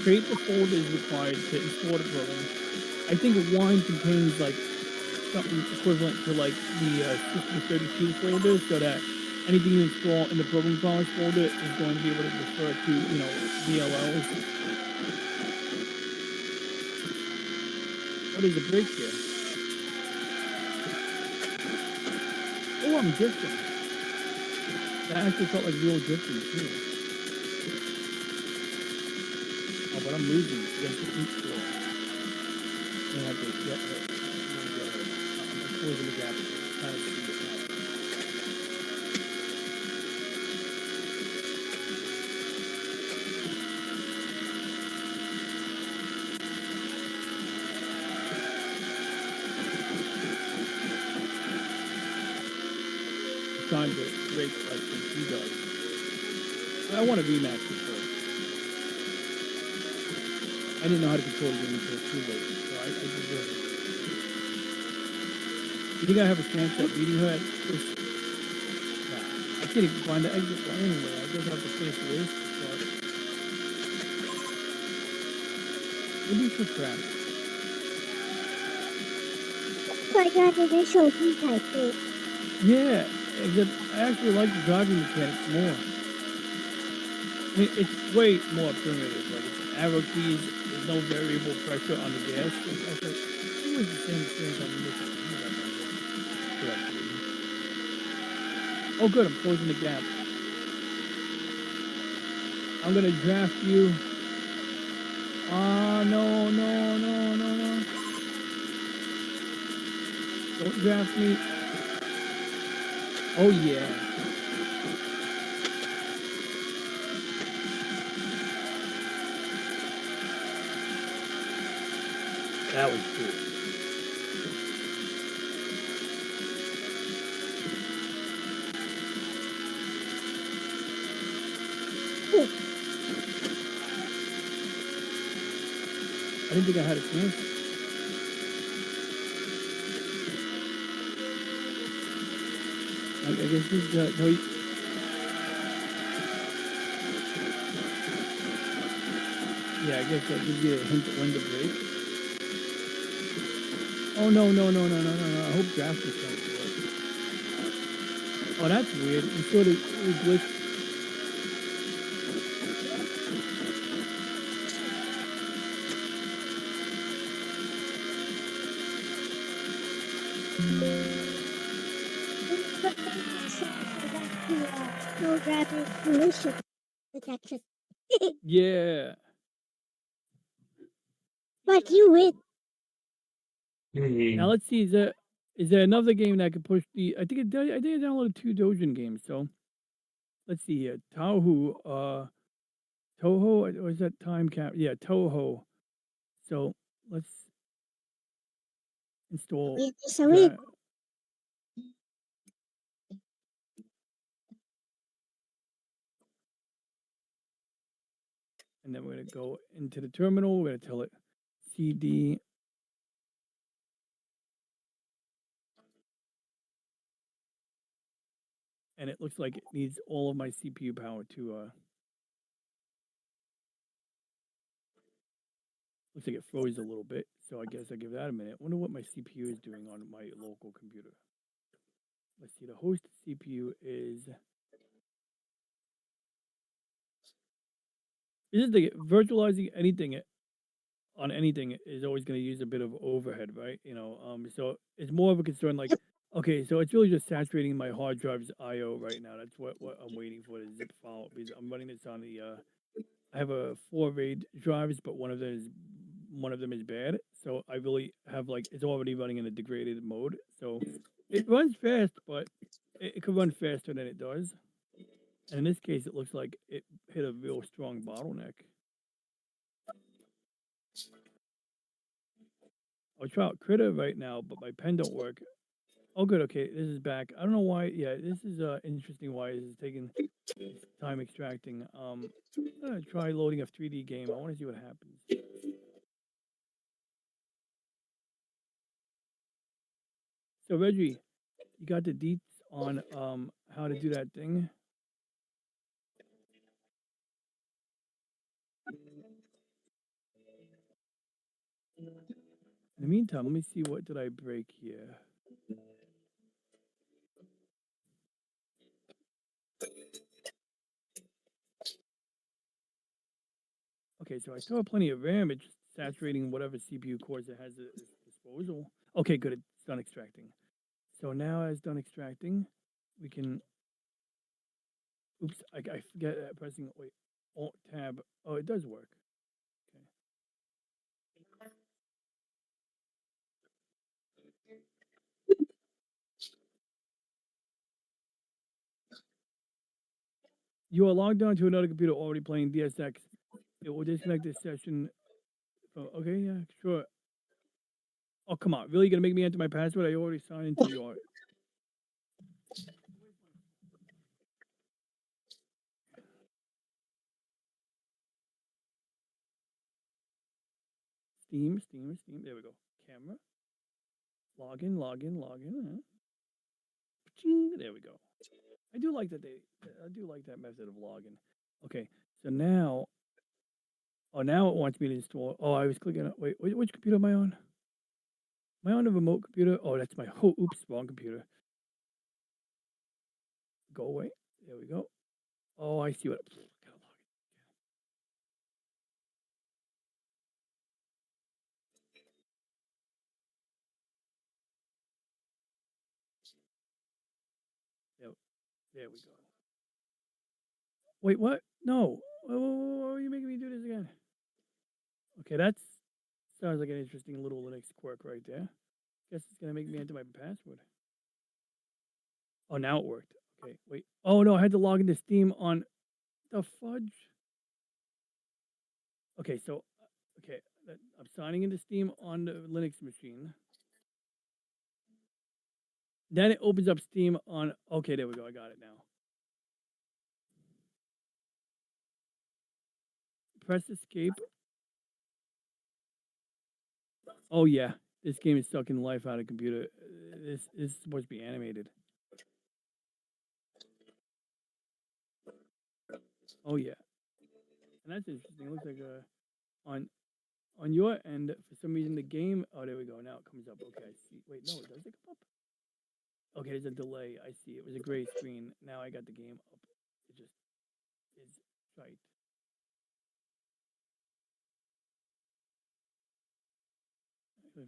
create the folders required to install the program. I think wine contains like something equivalent to like the System 32 folder, so that anything you install in the program files folder is going to be able to refer to, DLLs. Oh, there's a break here. Oh, I'm drifting. That actually felt like real drifting too. Oh, but I'm losing against the ink floor. I have to get her. I'm closing the gap. Trying to see it now. Trying to break like he does. I want to rematch it first. I didn't know how to control the game until too late, so I deserve it. You think I have a chance at beating her at this? Nah, I can't even find the exit point anyway. I guess I have to finish this, but maybe it's just crap. like that initial E-type thing. Yeah, except I actually like the driving mechanics more. I mean, it's way more primitive. Like it's arrow keys. There's no variable pressure on the gas. I thought it was the same experience on the mission. Oh, good. I'm closing the gap. I'm gonna draft you. No, no, no, no, no. Don't draft me. Oh, yeah. That was cool. I didn't think I had a chance. I guess this no, yeah, I guess that gives you a hint at when to break. Oh, no, no, no, no, no, no, no. I hope draft is going to work. Oh, that's weird. You sort of glitched. Programming collision detection. Yeah. But you win. Now let's see. Is there another game that could push the? I think I downloaded 2 Dojin games. So let's see here. Toho, or is that time cap? Yeah, Toho. So let's install. Win is a win. And then we're going to go into the terminal. We're going to tell it CD. And it looks like it needs all of my CPU power to, looks like it froze a little bit. So I guess I give that a minute. I wonder what my CPU is doing on my local computer. Let's see, the host CPU is. This is the virtualizing anything on anything is always going to use a bit of overhead, right? So it's more of a concern. Like, okay, so it's really just saturating my hard drive's I/O right now. That's what I'm waiting for the zip file because I'm running this on the. I have 4 RAID drives, but one of them is bad. So I really have like it's already running in a degraded mode. So it runs fast, but it could run faster than it does. And in this case, it looks like it hit a real strong bottleneck. I'll try out Critter right now, but my pen don't work. Oh, good. Okay, this is back. I don't know why. Yeah, this is interesting. Why this is taking its time extracting. I'm gonna try loading a 3D game. I want to see what happens. So Reggie, you got the deets on how to do that thing? In the meantime, let me see what did I break here. Okay, so I still have plenty of RAM. It's just saturating whatever CPU cores it has at its disposal. Okay, good. It's done extracting. So now as done extracting, we can. Oops, I forget pressing. Wait, Alt Tab. Oh, it does work. Okay. You are logged on to another computer already playing DSX. It will disconnect this session. Okay, yeah, sure. Oh, come on. Really gonna make me enter my password? I already signed into your Steam. There we go. Camera. Login. Ching, there we go. I do like that I do like that method of login. Okay, so now, oh, now it wants me to install. Oh, I was clicking on. Wait, which computer am I on? Am I on a remote computer? Oh, that's my. Oh, oops, wrong computer. Go away. There we go. Oh, I see what. Gotta log in. There we go. Wait, what? No. Why are you making me do this again? Okay, that's sounds like an interesting little Linux quirk right there. Guess it's gonna make me enter my password. Oh, now it worked. Okay, wait. Oh no, I had to log into Steam on the fudge. Okay, so okay, I'm signing into Steam on the Linux machine. Then it opens up Steam on. Okay, there we go. I got it now. Press escape. Oh yeah, this game is sucking the life out of computer. This is supposed to be animated. Oh yeah, and that's interesting. It looks like on your end for some reason the game. Oh, there we go. Now it comes up. Okay, I see. Wait, no, it doesn't come up. Okay, there's a delay. I see. It was a gray screen. Now I got the game up. It just is right.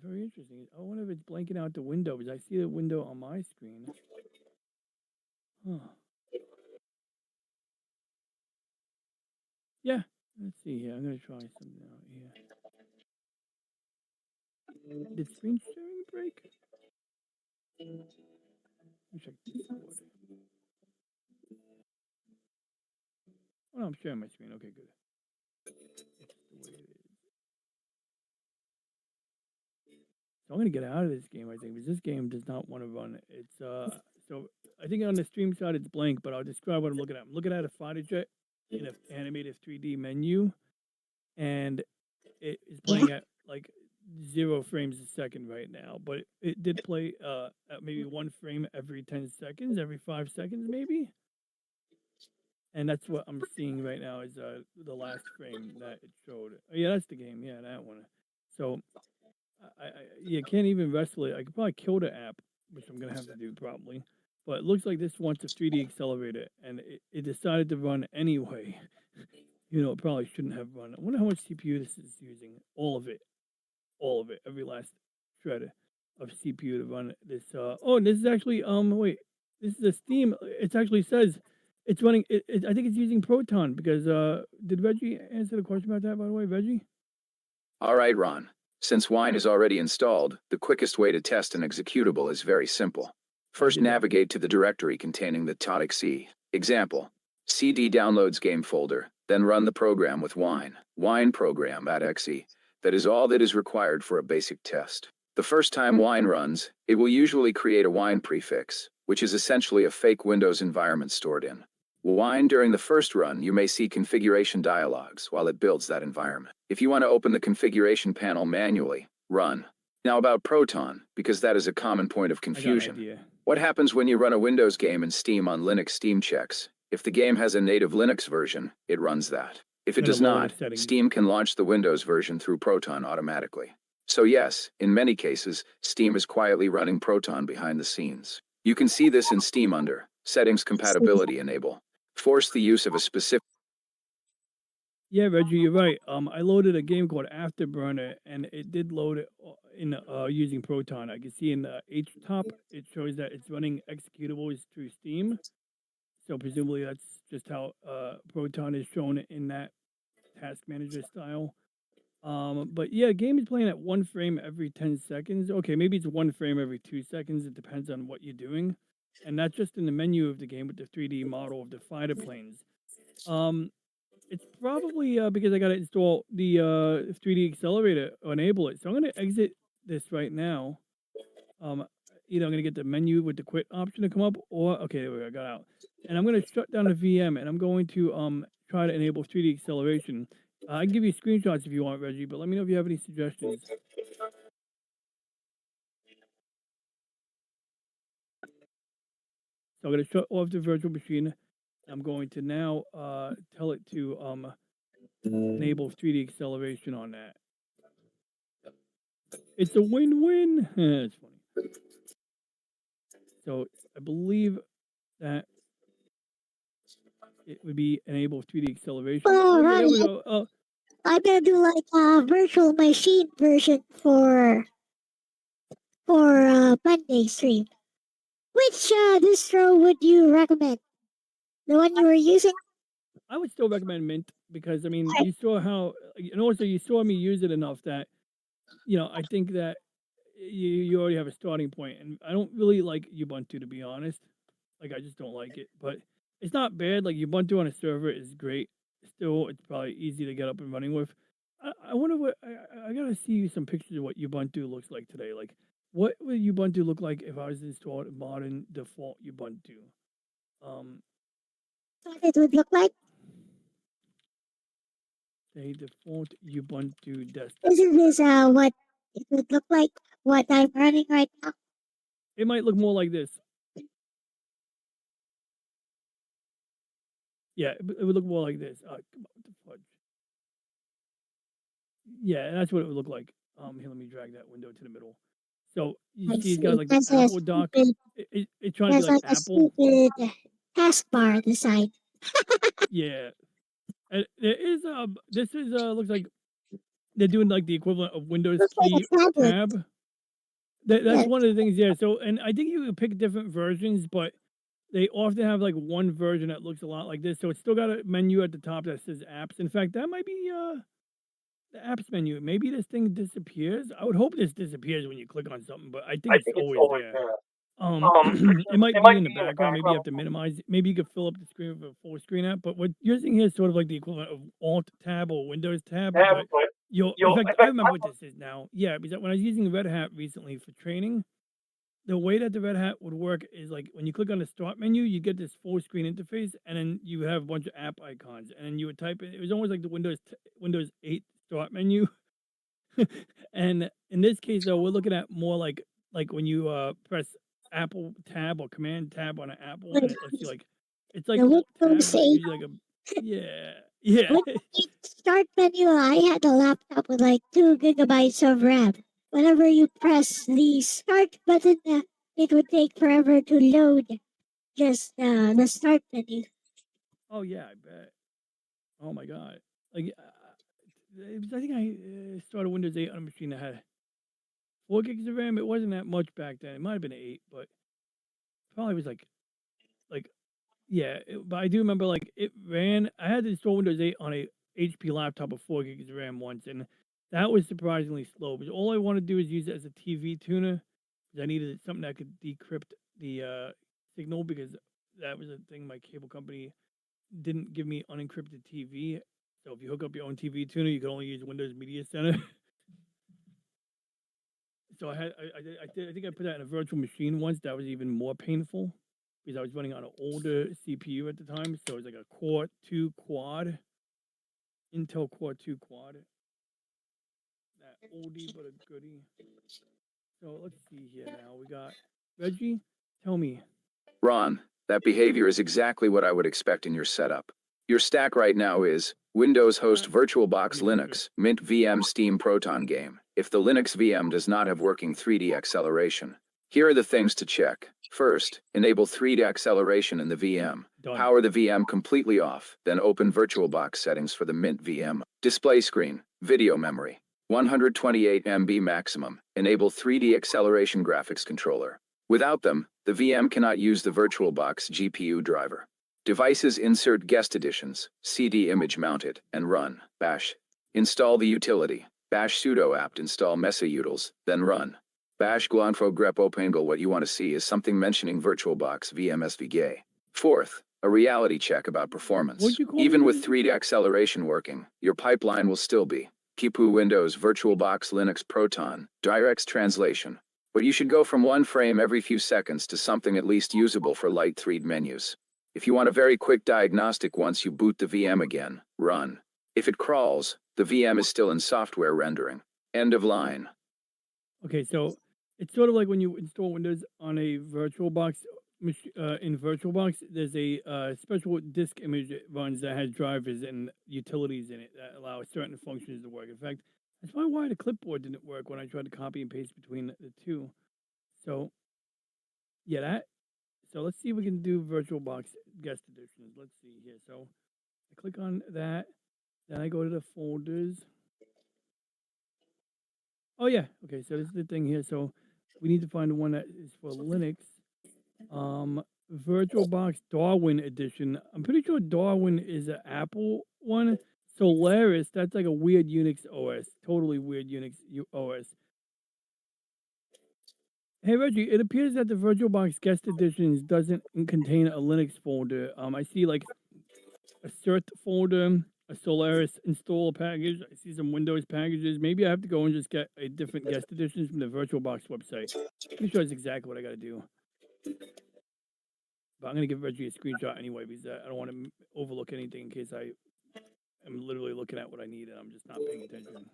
Very interesting. I wonder if it's blanking out the window because I see the window on my screen. Huh. Yeah. Let's see here. I'm gonna try something out here. Did screen sharing break? Let me check Discord. Oh no, I'm sharing my screen. Okay, good. It's the way it is. So I'm gonna get out of this game, I think, because this game does not want to run. It's so I think on the stream side it's blank, but I'll describe what I'm looking at. I'm looking at a fighter jet in an animated 3D menu, and it is playing at like 0 frames a second right now. But it did play at maybe 1 frame every 10 seconds, every 5 seconds maybe. And that's what I'm seeing right now is the last frame that it showed. Oh, yeah, that's the game. Yeah, that one. So you can't even wrestle it. I could probably kill the app, which I'm gonna have to do probably. But it looks like this wants a 3D accelerator, and it decided to run anyway. You know, it probably shouldn't have run. I wonder how much CPU this is using. All of it, every last shred of CPU to run this. Oh, and this is actually wait, this is a Steam. It actually says it's running. I think it's using Proton because did Reggie answer the question about that? By the way, Reggie. All right, Ron. Since Wine is already installed, the quickest way to test an executable is very simple. First, did that. navigate to the directory containing the .exe. Example, cd downloads game folder, then run the program with wine program .exe. That is all that is required for a basic test. The first time wine runs, it will usually create a wine prefix, which is essentially a fake Windows environment stored in wine. During the first run, you may see configuration dialogs while it builds that environment. If you want to open the configuration panel manually, run. Now about Proton, because that is a common point of I got an confusion. idea. What happens when you run a Windows game in Steam on Linux Steam checks? If the game has a native Linux version, it runs that. If it I'm gonna does lower the not, settings. Steam can launch the Windows version through Proton automatically. So yes, in many cases, Steam is quietly running Proton behind the scenes. You can see this in Steam under Settings Compatibility Enable. Force the use of a specific. Yeah, Reggie, you're right. I loaded a game called Afterburner, and it did load it in using Proton. I can see in the H top, it shows that it's running executables through Steam. So presumably that's just how Proton is shown in that task manager style. But yeah, game is playing at 1 frame every 10 seconds. Okay, maybe it's 1 frame every 2 seconds. It depends on what you're doing. And that's just in the menu of the game with the 3D model of the fighter planes. It's probably because I got to install the 3D accelerator or enable it. So I'm going to exit this right now. Either I'm going to get the menu with the quit option to come up, or okay, there we go, I got out. And I'm going to shut down the VM, and I'm going to try to enable 3D acceleration. I can give you screenshots if you want, Reggie, but let me know if you have any suggestions. So I'm going to shut off the virtual machine. I'm going to now tell it to enable 3D acceleration on that. It's a win-win. It's funny. So I believe that it would be enable 3D acceleration. Well, Oh, yeah, there Ronnie, we go. I'm gonna do like a virtual machine version for Monday stream. Which distro would you recommend? The one you were using? I would still recommend Mint because I mean you saw how, and also you saw me use it enough that I think that you already have a starting point, and I don't really like Ubuntu, to be honest. Like I just don't like it, but it's not bad. Like Ubuntu on a server is great. Still, it's probably easy to get up and running with. I wonder what I gotta see some pictures of what Ubuntu looks like today. Like what would Ubuntu look like if I was to install modern default Ubuntu? Um, What it would look like? a default Ubuntu desktop. Isn't this what it would look like? What I'm running right now? It might look more like this. Yeah, it would look more like this. Come on, what the fudge? Yeah, that's what it would look like. Here, let me drag that window to the middle. So you I see, it's see. got It like the has a Apple dock. stupid, It's trying to be there's like like a Apple. stupid taskbar on the side. Yeah, and there is this is looks like they're doing like the equivalent of Windows Looks like key a tablet. tab. That's Yes. one of the things. Yeah. So, and I think you can pick different versions, but they often have like one version that looks a lot like this. So it's still got a menu at the top that says apps. In fact, that might be the apps menu. Maybe this thing disappears. I would hope this disappears when you click on something, but I think it's always there. It might be in the background. Maybe you have to minimize. Maybe you could fill up the screen with a full screen app. But what you're seeing here is sort of like the equivalent of Alt tab or Windows tab. But in fact, I remember what this is now. Yeah, because when I was using Red Hat recently for training, the way that the Red Hat would work is like when you click on the start menu, you get this full screen interface, and then you have a bunch of app icons, and then you would type in. It was almost like the Windows 8 start menu. And in this case, though, we're looking at more like when you press Apple tab or Command tab on an Apple, and it lets you like it's like The Alt tab, Windows but it 8, gives you like a yeah. Windows 8 start menu. I had a laptop with like 2 gigabytes of RAM. Whenever you press the start button, it would take forever to load just the start menu. Oh yeah, I bet. Oh my god, like I think I started Windows 8 on a machine that had 4 gigs of RAM. It wasn't that much back then. It might have been 8, but probably was like yeah. But I do remember like it ran. I had to install Windows 8 on a HP laptop with 4 gigs of RAM once, and that was surprisingly slow. Because all I wanted to do is use it as a TV tuner. 'Cause I needed something that could decrypt the signal because that was a thing my cable company didn't give me unencrypted TV. So if you hook up your own TV tuner, you can only use Windows Media Center. So I think I put that in a virtual machine once. That was even more painful because I was running on an older CPU at the time. So it was like a Core 2 quad, Intel Core 2 quad. That oldie but a goodie. So let's see here now. We got Reggie. Tell me. Ron, that behavior is exactly what I would expect in your setup. Your stack right now is Windows host VirtualBox Linux, Mint VM Steam Proton game. If the Linux VM does not have working 3D acceleration, here are the things to check. First, enable 3D acceleration in the VM. Done. Power the VM completely off, then open VirtualBox settings for the Mint VM. Display screen, video memory, 128 MB maximum. Enable 3D acceleration graphics controller. Without them, the VM cannot use the VirtualBox GPU driver. Devices insert guest editions, CD image mounted, and run, bash. Install the utility, bash sudo apt install mesayutils, then run. Bash glanfo grep opengle. What you want to see is something mentioning VirtualBox VMSVGA. Fourth, a reality check about performance. What'd you call Even me? with 3D acceleration working, your pipeline will still be Kipu Windows VirtualBox Linux Proton, DirectX translation. But you should go from one frame every few seconds to something at least usable for light 3D menus. If you want a very quick diagnostic once you boot the VM again, run. If it crawls, the VM is still in software rendering. End of line. Okay, so it's sort of like when you install Windows on a VirtualBox in VirtualBox. There's a special disk image it runs that has drivers and utilities in it that allow certain functions to work. In fact, that's probably why the clipboard didn't work when I tried to copy and paste between the two. So, yeah, that. So let's see if we can do VirtualBox guest editions. Let's see here. So I click on that. Then I go to the folders. Oh yeah. Okay. So this is the thing here. So we need to find the one that is for Linux. VirtualBox Darwin edition. I'm pretty sure Darwin is an Apple one. Solaris, that's like a weird Unix OS. Totally weird Unix OS. Hey Reggie, it appears that the VirtualBox guest editions doesn't contain a Linux folder. I see like a cert folder, a Solaris install package. I see some Windows packages. Maybe I have to go and just get a different guest editions from the VirtualBox website. Pretty sure that's exactly what I got to do. But I'm gonna give Reggie a screenshot anyway because I don't want to overlook anything in case I am literally looking at what I need and I'm just not paying attention.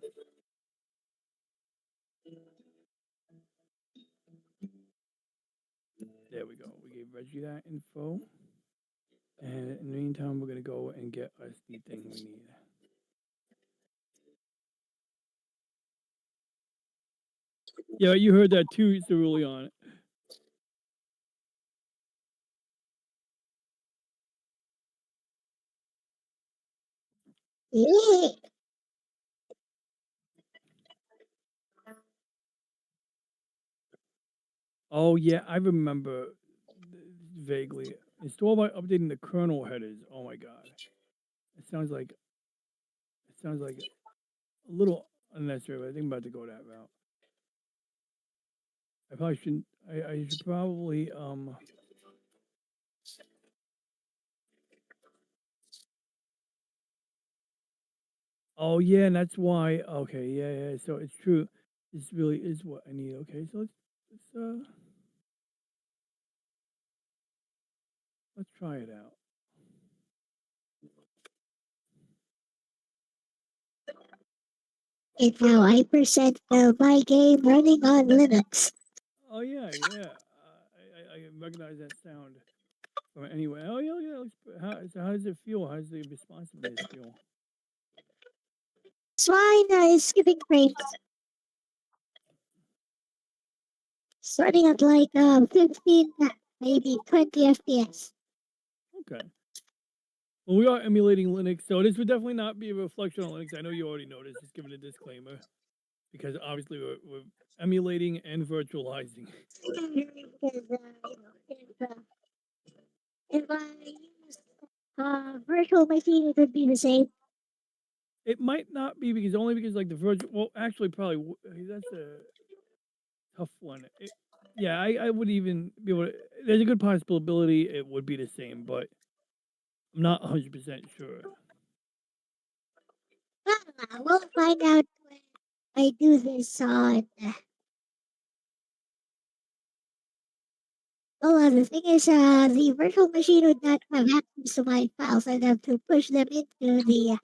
There we go. We gave Reggie that info. And in the meantime, we're going to go and get us the thing we need. Yeah, you heard that too, Cerulean. Yeah. Oh, yeah, I remember vaguely. Install by updating the kernel headers. Oh my god. It sounds like a little unnecessary, but I think I'm about to go that route. I probably shouldn't I should probably Oh yeah, and that's why okay, yeah, so it's true. This really is what I need. Okay, so let's try it out. And now I present my game running on Linux. Oh yeah. I recognize that sound from anywhere. Oh yeah, yeah. So how does it feel? How does the responsiveness feel? It's fine, it's skipping frames. Starting at like 15, maybe 20 FPS. Okay. Well, we are emulating Linux, so this would definitely not be a reflection on Linux. I know you already noticed. Just giving a disclaimer, because obviously we're emulating and virtualizing. Because, if I use virtual machine, it would be the same. It might not be because like the virtual. Well, actually, probably that's a tough one. Yeah, I would even be able to, there's a good possibility it would be the same, but I'm not 100% sure. We'll find out when I do this on. Oh, the thing is, the virtual machine would not have access to my files. I'd have to push them into the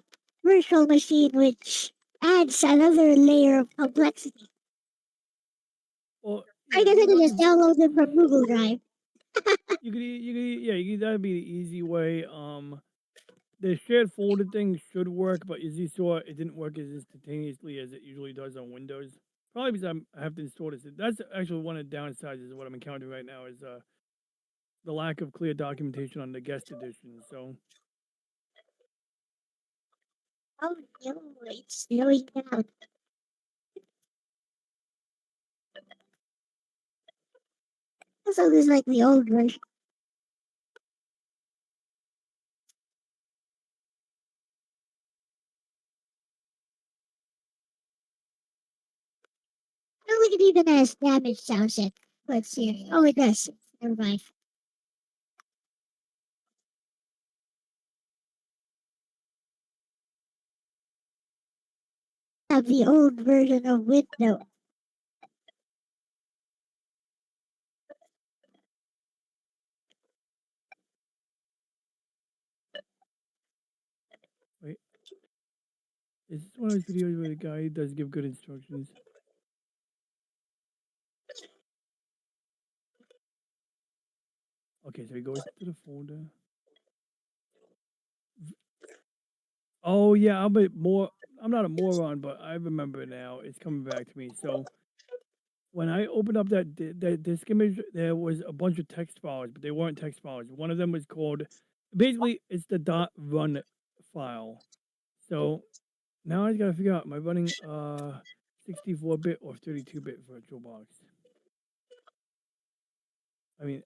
virtual machine, which adds another layer of complexity. Well, I yeah, guess I you can know, just download them from Google Drive. that'd be the easy way. The shared folder thing should work, but as you saw, it didn't work as instantaneously as it usually does on Windows. Probably because I have to install this. That's actually one of the downsides of what I'm encountering right now is the lack of clear documentation on the guest edition. So Oh no, it's slowing down. So this is like the old version. I don't think it even has damage sounds yet. Let's see. Oh, it does. Never mind. Have the old version of Windows. wait, is this one of those videos where the guy does give good instructions? Okay, so he goes to the folder. Oh yeah, I'm not a moron, but I remember now. It's coming back to me. So when I opened up that disk image, there was a bunch of text files, but they weren't text files. One of them was called, basically it's the .run file. So now I just gotta figure out, am I running 64-bit or 32-bit VirtualBox? I mean,